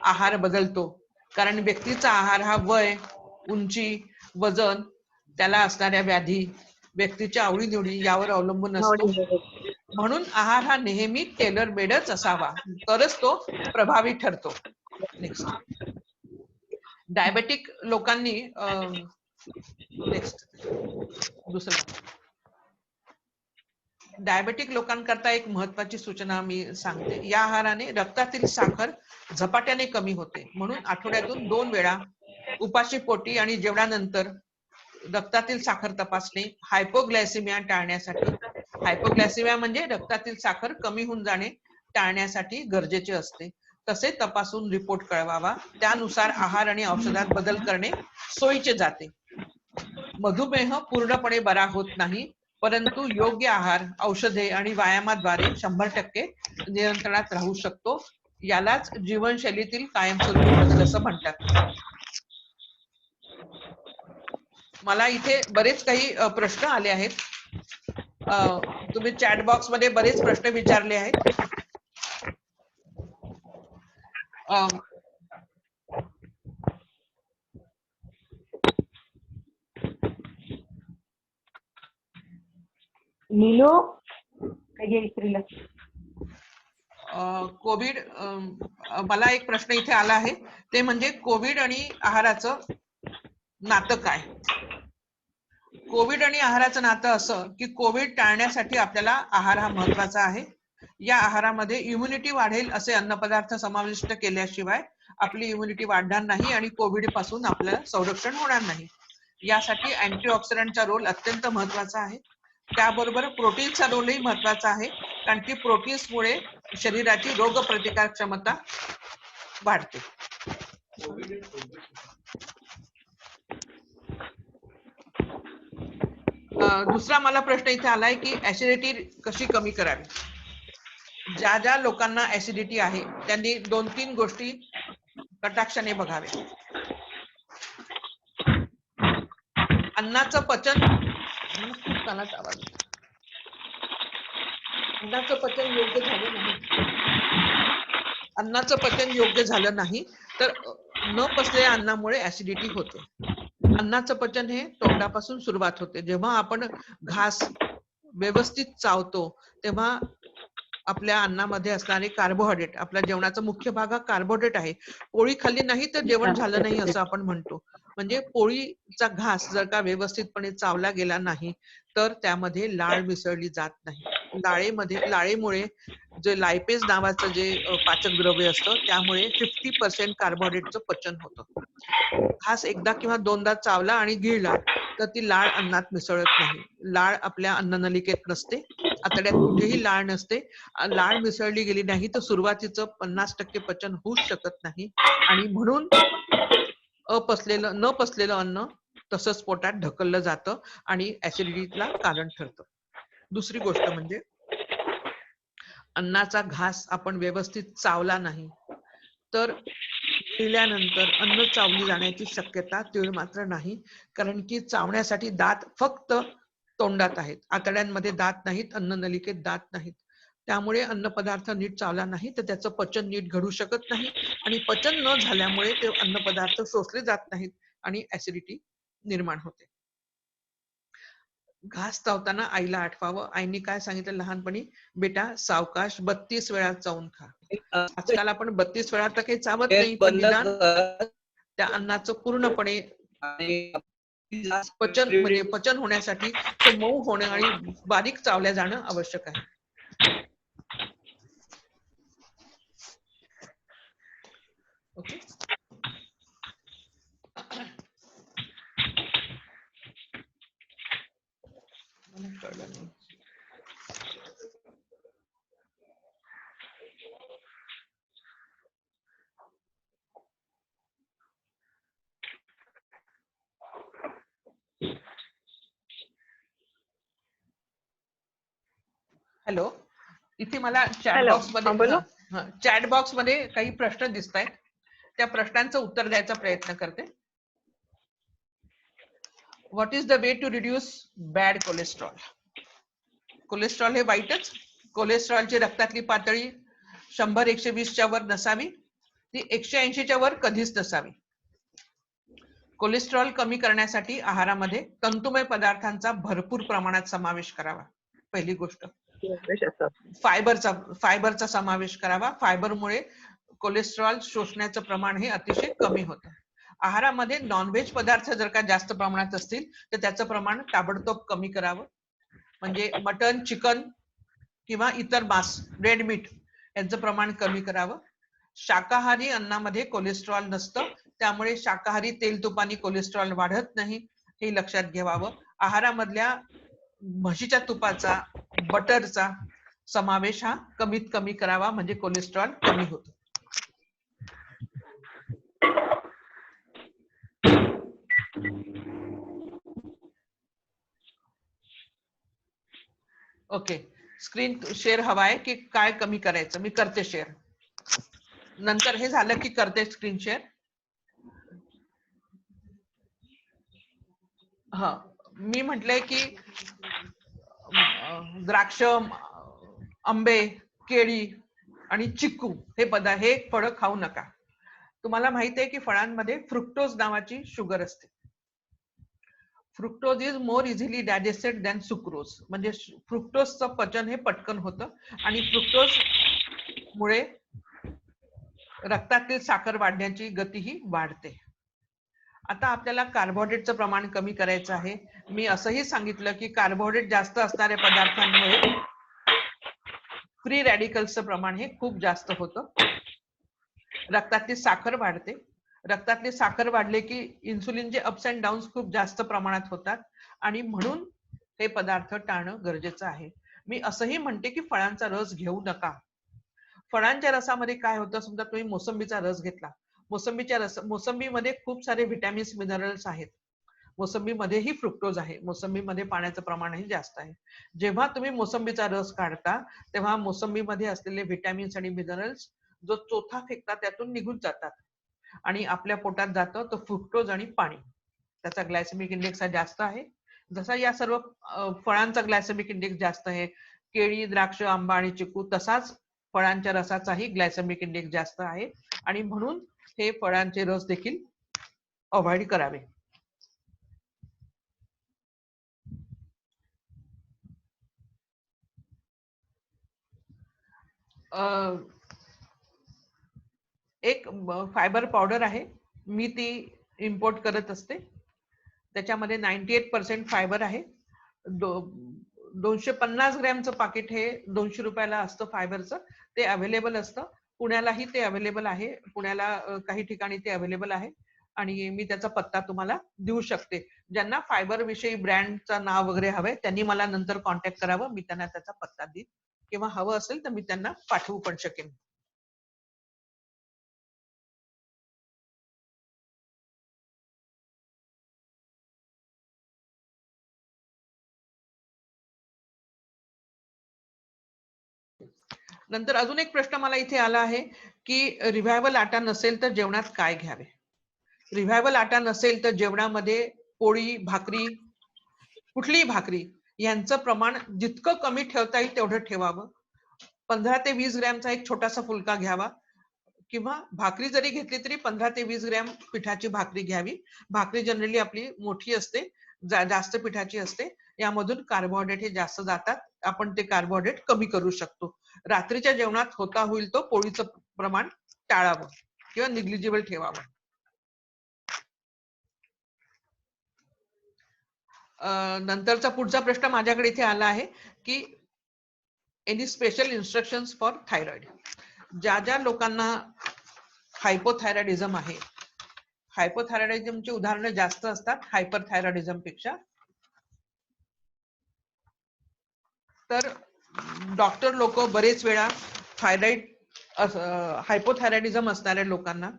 आहार बदलतो, कारण व्यक्तीचा आहार हा वय, उंची, वजन, त्याला असणाऱ्या व्याधी, व्यक्तीच्या आवडीनिवडी यावर अवलंबून असतो. म्हणून आहार हा नेहमी टेलर मेडच असावा, तरच तो प्रभावी ठरतो. नेक्स्ट, डायबेटिक लोकांनी डायबेटिक लोकांकरता एक महत्वाची सूचना मी सांगते. या आहाराने रक्तातील साखर झपाट्याने कमी होते, म्हणून आठवड्यातून 2 वेळा उपाशी पोटी आणि जेवणानंतर रक्तातील साखर तपासणे हायपोग्लायसिमिया टाळण्यासाठी, हायपोग्लायसिमिया म्हणजे रक्तातील साखर कमी होऊन जाणे टाळण्यासाठी गरजेचे असते. तसे तपासून रिपोर्ट कळवावा, त्यानुसार आहार आणि औषधात बदल करणे सोयीचे जाते. मधुमेह पूर्णपणे बरा होत नाही, परंतु योग्य आहार, औषधे आणि व्यायामाद्वारे 100% नियंत्रणात राहू शकतो. यालाच जीवनशैलीतील कायमस्वरूपी बदल असं म्हणतात. मला इथे बरेच काही प्रश्न आले आहेत. तुम्ही चॅट बॉक्स मध्ये बरेच प्रश्न विचारले आहेत. कोविड, मला एक प्रश्न इथे आला आहे, ते म्हणजे कोविड आणि आहाराचं नातं काय? कोविड आणि आहाराचं नातं असं की कोविड टाळण्यासाठी आपल्याला आहार हा महत्वाचा आहे. या आहारामध्ये इम्युनिटी वाढेल असे अन्नपदार्थ समाविष्ट केल्याशिवाय आपली इम्युनिटी वाढणार नाही आणि कोविड पासून आपल्याला संरक्षण होणार नाही. यासाठी अँटीऑक्सिडंटचा रोल अत्यंत महत्वाचा आहे. त्याबरोबर प्रोटीनचा रोलही महत्वाचा आहे, कारण की प्रोटीन्समुळे शरीराची रोगप्रतिकार क्षमता वाढते. दुसरा मला प्रश्न इथे आलाय की ऍसिडिटी कशी कमी करावी. ज्या ज्या लोकांना ऍसिडिटी आहे त्यांनी 2-3 गोष्टी कटाक्षाने बघाव्या. अन्नाचं पचन, अन्नाचं पचन योग्य झालं नाही तर न पचलेल्या अन्नामुळे ऍसिडिटी होते. अन्नाचं पचन हे तोंडापासून सुरुवात होते. जेव्हा आपण घास व्यवस्थित चावतो तेव्हा आपल्या अन्नामध्ये असणारे कार्बोहायड्रेट, आपल्या जेवणाचा मुख्य भाग हा कार्बोहायड्रेट आहे. पोळी खाल्ली नाही तर जेवण झालं नाही असं आपण म्हणतो. म्हणजे पोळीचा घास जर का व्यवस्थितपणे चावला गेला नाही तर त्यामध्ये लाळ मिसळली जात नाही. लाळेमुळे जे लायपेज नावाचं जे पाचक द्रव्य असतं त्यामुळे 50% कार्बोहायड्रेटचं पचन होतं. घास एकदा किंवा 2दा चावला आणि गिळला तर ती लाळ अन्नात मिसळत नाही. लाळ आपल्या अन्ननलिकेत नसते, आतड्यात कुठेही लाळ नसते. लाळ मिसळली गेली नाही तर सुरुवातीचं 50% पचन होऊच शकत नाही आणि म्हणून न पचलेलं अन्न तसंच पोटात ढकललं जातं आणि ऍसिडिटीला कारण ठरतं. दुसरी गोष्ट म्हणजे अन्नाचा घास आपण व्यवस्थित चावला नाही तर गिळल्यानंतर अन्न चावली जाण्याची शक्यता तीळ मात्र नाही, कारण की चावण्यासाठी दात फक्त तोंडात आहेत, आतड्यांमध्ये दात नाहीत, अन्ननलिकेत दात नाहीत. त्यामुळे अन्न पदार्थ नीट चावला नाही तर त्याचं पचन नीट घडू शकत नाही आणि पचन न झाल्यामुळे ते अन्न पदार्थ शोषले जात नाहीत आणि ऍसिडिटी निर्माण होते. घास चावताना आईला आठवावं. आईने काय सांगितलं लहानपणी, बेटा सावकाश 32 वेळा चावून खा. आजकाल आपण 32 वेळा तर काही चावत नाही, पण बंद निदान कर त्या अन्नाचं पूर्णपणे आणि पचन म्हणजे पचन होण्यासाठी ते मऊ होणं आणि बारीक चावल्या जाणं आवश्यक आहे. ओके. मला कळलं नाही. हॅलो, इथे मला चॅट Hello. बॉक्स हा, बोला. मध्ये चॅट बॉक्स मध्ये काही प्रश्न दिसत आहेत. त्या प्रश्नांचं उत्तर द्यायचा प्रयत्न करते. What is the way to reduce bad cholesterol? Cholesterol हे वाईटच. कोलेस्ट्रॉलची रक्तातली पातळी 100-120च्या वर नसावी, ती 180च्या वर कधीच नसावी. कोलेस्ट्रॉल कमी करण्यासाठी आहारामध्ये तंतुमय पदार्थांचा भरपूर प्रमाणात समावेश करावा. पहिली गोष्ट. फायबरचा समावेश करावा. फायबरमुळे कोलेस्ट्रॉल शोषण्याचं प्रमाण हे अतिशय कमी होतं. आहारामध्ये नॉनव्हेज पदार्थ जर का जास्त प्रमाणात असतील तर त्याचं प्रमाण ताबडतोब कमी करावं. म्हणजे मटन, चिकन किंवा इतर मांस, रेड मीट यांचं प्रमाण कमी करावं. शाकाहारी अन्नामध्ये कोलेस्ट्रॉल नसतं, त्यामुळे शाकाहारी तेल तुपानी कोलेस्ट्रॉल वाढत नाही, हे लक्षात घ्यावं. आहारामधल्या म्हशीच्या तुपाचा, बटरचा समावेश हा कमीत कमी करावा, म्हणजे कोलेस्ट्रॉल कमी होतं. ओके, स्क्रीन शेअर हवाय की काय कमी करायचं? मी करते शेअर. नंतर हे झालं की करते स्क्रीन शेअर. हा, मी म्हटलंय की द्राक्ष, आंबे, केळी आणि चिक्कू हे फळं खाऊ नका. तुम्हाला माहित आहे की फळांमध्ये फ्रुक्टोज नावाची शुगर असते. Fructose is more easily digested than sucrose. म्हणजे फ्रुक्टोजचं पचन हे पटकन होतं आणि फ्रुक्टोज मुळे रक्तातील साखर वाढण्याची गतीही वाढते. आता आपल्याला कार्बोहायड्रेटचं प्रमाण कमी करायचं आहे. मी असंही सांगितलं की कार्बोहायड्रेट जास्त असणाऱ्या पदार्थांमुळे फ्री रॅडिकल्सचं प्रमाण हे खूप जास्त होतं. रक्तातली साखर वाढते. रक्तातली साखर वाढले की इन्सुलिनचे अप्स अँड डाऊन्स खूप जास्त प्रमाणात होतात आणि म्हणून हे पदार्थ टाळणं गरजेचं आहे. मी असंही म्हणते की फळांचा रस घेऊ नका. फळांच्या रसामध्ये काय होतं, समजा तुम्ही मोसंबीचा रस घेतला, मोसंबीमध्ये खूप सारे व्हिटॅमिन्स, मिनरल्स आहेत. मोसंबीमध्येही फ्रुक्टोज आहे. मोसंबीमध्ये पाण्याचं प्रमाणही जास्त आहे. जेव्हा तुम्ही मोसंबीचा रस काढता तेव्हा मोसंबीमध्ये असलेले व्हिटॅमिन्स आणि मिनरल्स जो चोथा फेकता त्यातून निघून जातात आणि आपल्या पोटात जातं तो फ्रुक्टोज आणि पाणी. त्याचा ग्लायसेमिक इंडेक्स हा जास्त आहे. जसा या सर्व फळांचा ग्लायसेमिक इंडेक्स जास्त आहे, केळी, द्राक्ष, आंबा आणि चिकू, तसाच फळांच्या रसाचाही ग्लायसेमिक इंडेक्स जास्त आहे आणि म्हणून हे फळांचे रस देखील अवॉइड करावे. एक फायबर पावडर आहे, मी ती इम्पोर्ट करत असते. त्याच्यामध्ये 98% फायबर आहे. 250 ग्रॅमचं पाकिट हे 200 रुपयाला असतं फायबरचं. ते अवेलेबल असतं. पुण्यालाही ते अवेलेबल आहे. पुण्याला काही ठिकाणी ते अवेलेबल आहे आणि मी त्याचा पत्ता तुम्हाला देऊ शकते. ज्यांना फायबर विषयी ब्रँडचं नाव वगैरे हवंय त्यांनी मला नंतर कॉन्टॅक्ट करावं. मी त्यांना त्याचा पत्ता देईन किंवा हवं असेल तर मी त्यांना पाठवू पण शकेन. नंतर अजून एक प्रश्न मला इथे आला आहे की रिव्हायवल आटा नसेल तर जेवणात काय घ्यावे? रिव्हायवल आटा नसेल तर जेवणामध्ये पोळी, भाकरी, कुठलीही भाकरी यांचं प्रमाण जितकं कमी ठेवता येईल तेवढं ठेवावं. 15 ते 20 ग्रॅमचा एक छोटासा फुलका घ्यावा किंवा भाकरी जरी घेतली तरी 15 ते 20 ग्रॅम पिठाची भाकरी घ्यावी. भाकरी जनरली आपली मोठी असते, जास्त पिठाची असते. यामधून कार्बोहायड्रेट हे जास्त जातात. आपण ते कार्बोहायड्रेट कमी करू शकतो. रात्रीच्या जेवणात होता होईल तो पोळीचं प्रमाण टाळावं किंवा निग्लिजिबल ठेवावं. नंतरचा पुढचा प्रश्न माझ्याकडे इथे आला आहे की any special instructions for thyroid. ज्या लोकांना हायपोथायरॉइडिझम आहे, हायपोथायरॉइडिझमची उदाहरणं जास्त असतात हायपरथायरॉइडिझम पेक्षा. तर डॉक्टर लोक बरेच वेळा हायपोथायरॉइडिझम असणाऱ्या लोकांना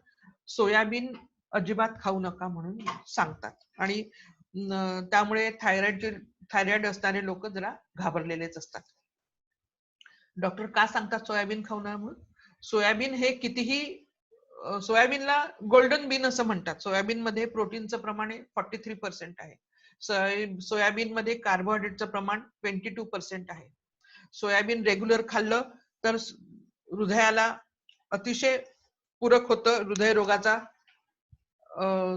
सोयाबीन अजिबात खाऊ नका म्हणून सांगतात. आणि त्यामुळे थायरॉइड असणारे लोक जरा घाबरलेलेच असतात. डॉक्टर का सांगतात सोयाबीन खाऊ नये म्हणून? सोयाबीन हे कितीही, सोयाबीनला गोल्डन बीन असं म्हणतात. सोयाबीन मध्ये प्रोटीनचं प्रमाण 43% आहे. सोयाबीन मध्ये कार्बोहायड्रेटचं प्रमाण 22% आहे. सोयाबीन रेग्युलर खाल्लं तर हृदयाला अतिशय पूरक होतं, हृदयरोगाचा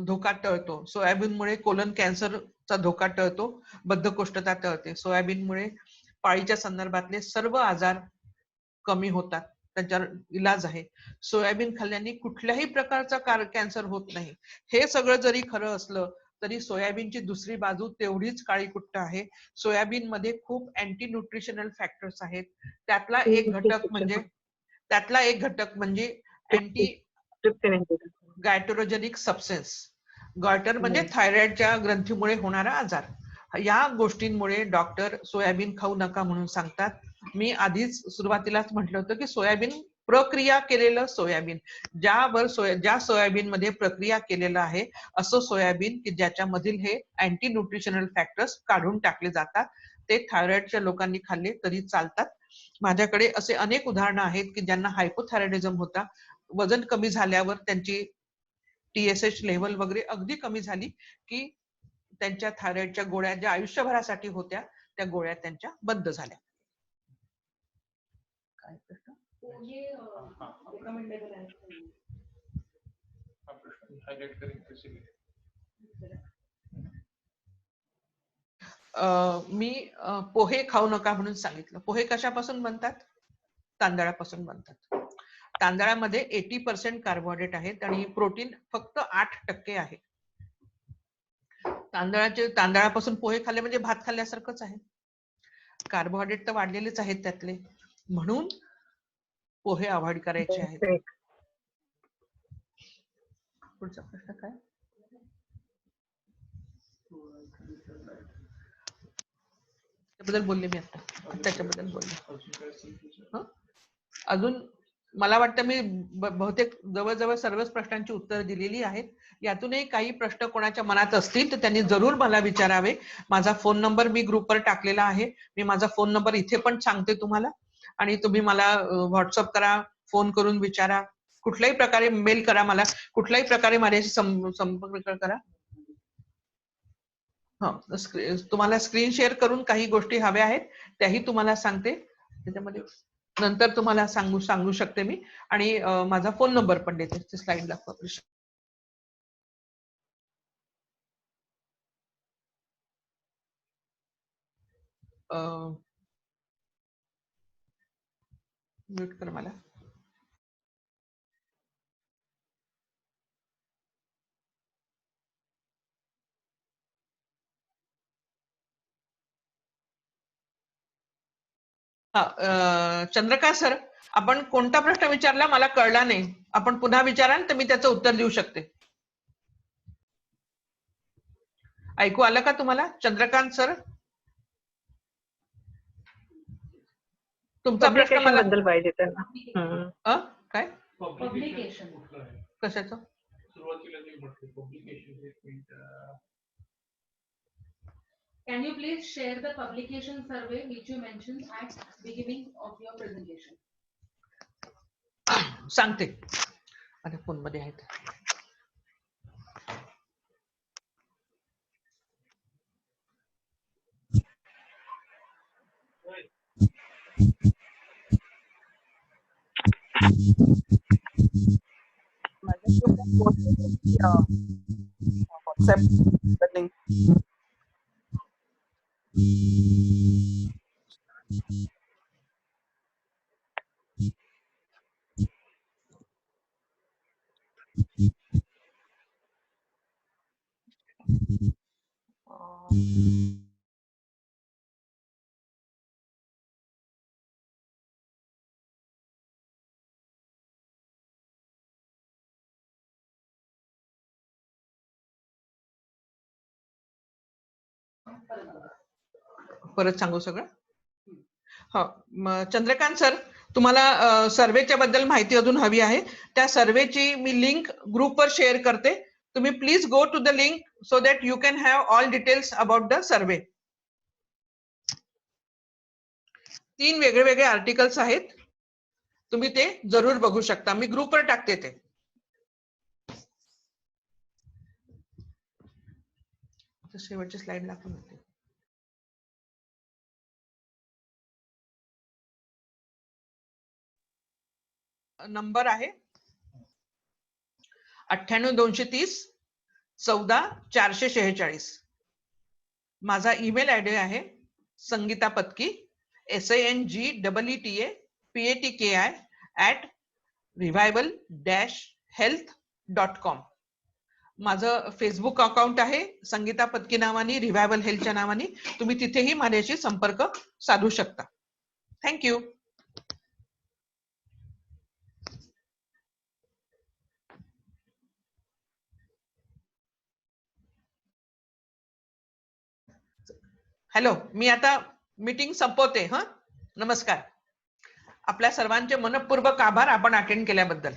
धोका टळतो. सोयाबीनमुळे कोलन कॅन्सरचा धोका टळतो, बद्धकोष्ठता टळते. सोयाबीनमुळे पाळीच्या संदर्भातले सर्व आजार कमी होतात, त्याच्यावर इलाज आहे. सोयाबीन खाल्ल्याने कुठल्याही प्रकारचा कॅन्सर होत नाही. हे सगळं जरी खरं असलं तरी सोयाबीनची दुसरी बाजू तेवढीच काळीकुट्ट आहे. सोयाबीन मध्ये खूप अँटी न्यूट्रिशनल फॅक्टर्स आहेत. त्यातला एक घटक म्हणजे अँटी गायटरोजेनिक सबस्टन्स. गॉयटर म्हणजे थायरॉइडच्या ग्रंथीमुळे होणारा आजार. या गोष्टींमुळे डॉक्टर सोयाबीन खाऊ नका म्हणून सांगतात. मी आधीच सुरुवातीलाच म्हटलं होतं की सोयाबीन प्रक्रिया केलेलं सोयाबीन, ज्या सोयाबीन मध्ये प्रक्रिया केलेलं आहे असं सोयाबीन की ज्याच्यामधील हे अँटी न्यूट्रिशनल फॅक्टर्स काढून टाकले जातात, ते थायरॉइडच्या लोकांनी खाल्ले तरी चालतात. माझ्याकडे असे अनेक उदाहरणं आहेत की ज्यांना हायपोथायरॉइडिझम होता, वजन कमी झाल्यावर त्यांची TSH लेव्हल वगैरे अगदी कमी झाली की त्यांच्या थायरॉइडच्या गोळ्या ज्या आयुष्यभरासाठी होत्या त्या गोळ्या त्यांच्या बंद झाल्या. काय प्रश्न? मी पोहे खाऊ नका म्हणून सांगितलं. पोहे कशापासून बनतात? तांदळापासून बनतात. तांदळामध्ये 80% कार्बोहायड्रेट आहेत आणि प्रोटीन फक्त 8% आहे. तांदळापासून पोहे खाल्ले म्हणजे भात खाल्ल्यासारखंच आहे. कार्बोहायड्रेट तर वाढलेलेच आहेत त्यातले, म्हणून पोहे अवॉइड करायचे आहेत. पुढचा प्रश्न काय? त्याबद्दल बोलले मी आता, त्याच्याबद्दल बोलले. अजून मला वाटतं मी बहुतेक जवळजवळ सर्वच प्रश्नांची उत्तर दिलेली आहेत. यातूनही काही प्रश्न कोणाच्या मनात असतील तर त्यांनी जरूर मला विचारावे. माझा फोन नंबर मी ग्रुपवर टाकलेला आहे. मी माझा फोन नंबर इथे पण सांगते तुम्हाला, आणि तुम्ही मला व्हॉट्सअप करा, फोन करून विचारा, कुठल्याही प्रकारे मेल करा, मला कुठल्याही प्रकारे माझ्याशी संपर्क करा. तुम्हाला स्क्रीन शेअर करून काही गोष्टी हव्या आहेत त्याही तुम्हाला सांगते. त्याच्यामध्ये नंतर तुम्हाला सांगू शकते मी, आणि माझा फोन नंबर पण देते स्लाइडला. म्यूट कर मला. चंद्रकांत सर, आपण कोणता प्रश्न विचारला मला कळला नाही. आपण पुन्हा विचाराल तर मी त्याचं उत्तर देऊ शकते. ऐकू आलं का तुम्हाला चंद्रकांत सर? तुमचा प्रश्न मला बद्दल पाहिजे त्यांना. काय कशाचं? Can you please share the publication survey which you mentioned at beginning of your presentation? सांगते. आता फोन मध्ये आहेत. WhatsApp link. परत सांगू सगळं. हो, चंद्रकांत सर, तुम्हाला सर्वेच्या बद्दल माहिती अजून हवी आहे. त्या सर्वेची मी लिंक ग्रुपवर शेअर करते. तुम्ही please go to the link so that you can have all details about the survey. 3 वेगळे वेगळे आर्टिकल्स आहेत, तुम्ही ते जरूर बघू शकता. मी ग्रुपवर टाकते ते. शेवटची स्लाइड दाखवून देते. नंबर आहे 9823014446. माझा ईमेल आयडी आहे संगीता पत्की sangitapatki@revival-health.com. माझं फेसबुक अकाउंट आहे संगीता पत्की नावाने, रिव्हायवल हेल्थच्या नावाने. तुम्ही तिथेही माझ्याशी संपर्क साधू शकता. थँक्यू. हॅलो, मी आता मीटिंग संपवते. नमस्कार. आपल्या सर्वांचे मनपूर्वक आभार आपण अटेंड केल्याबद्दल.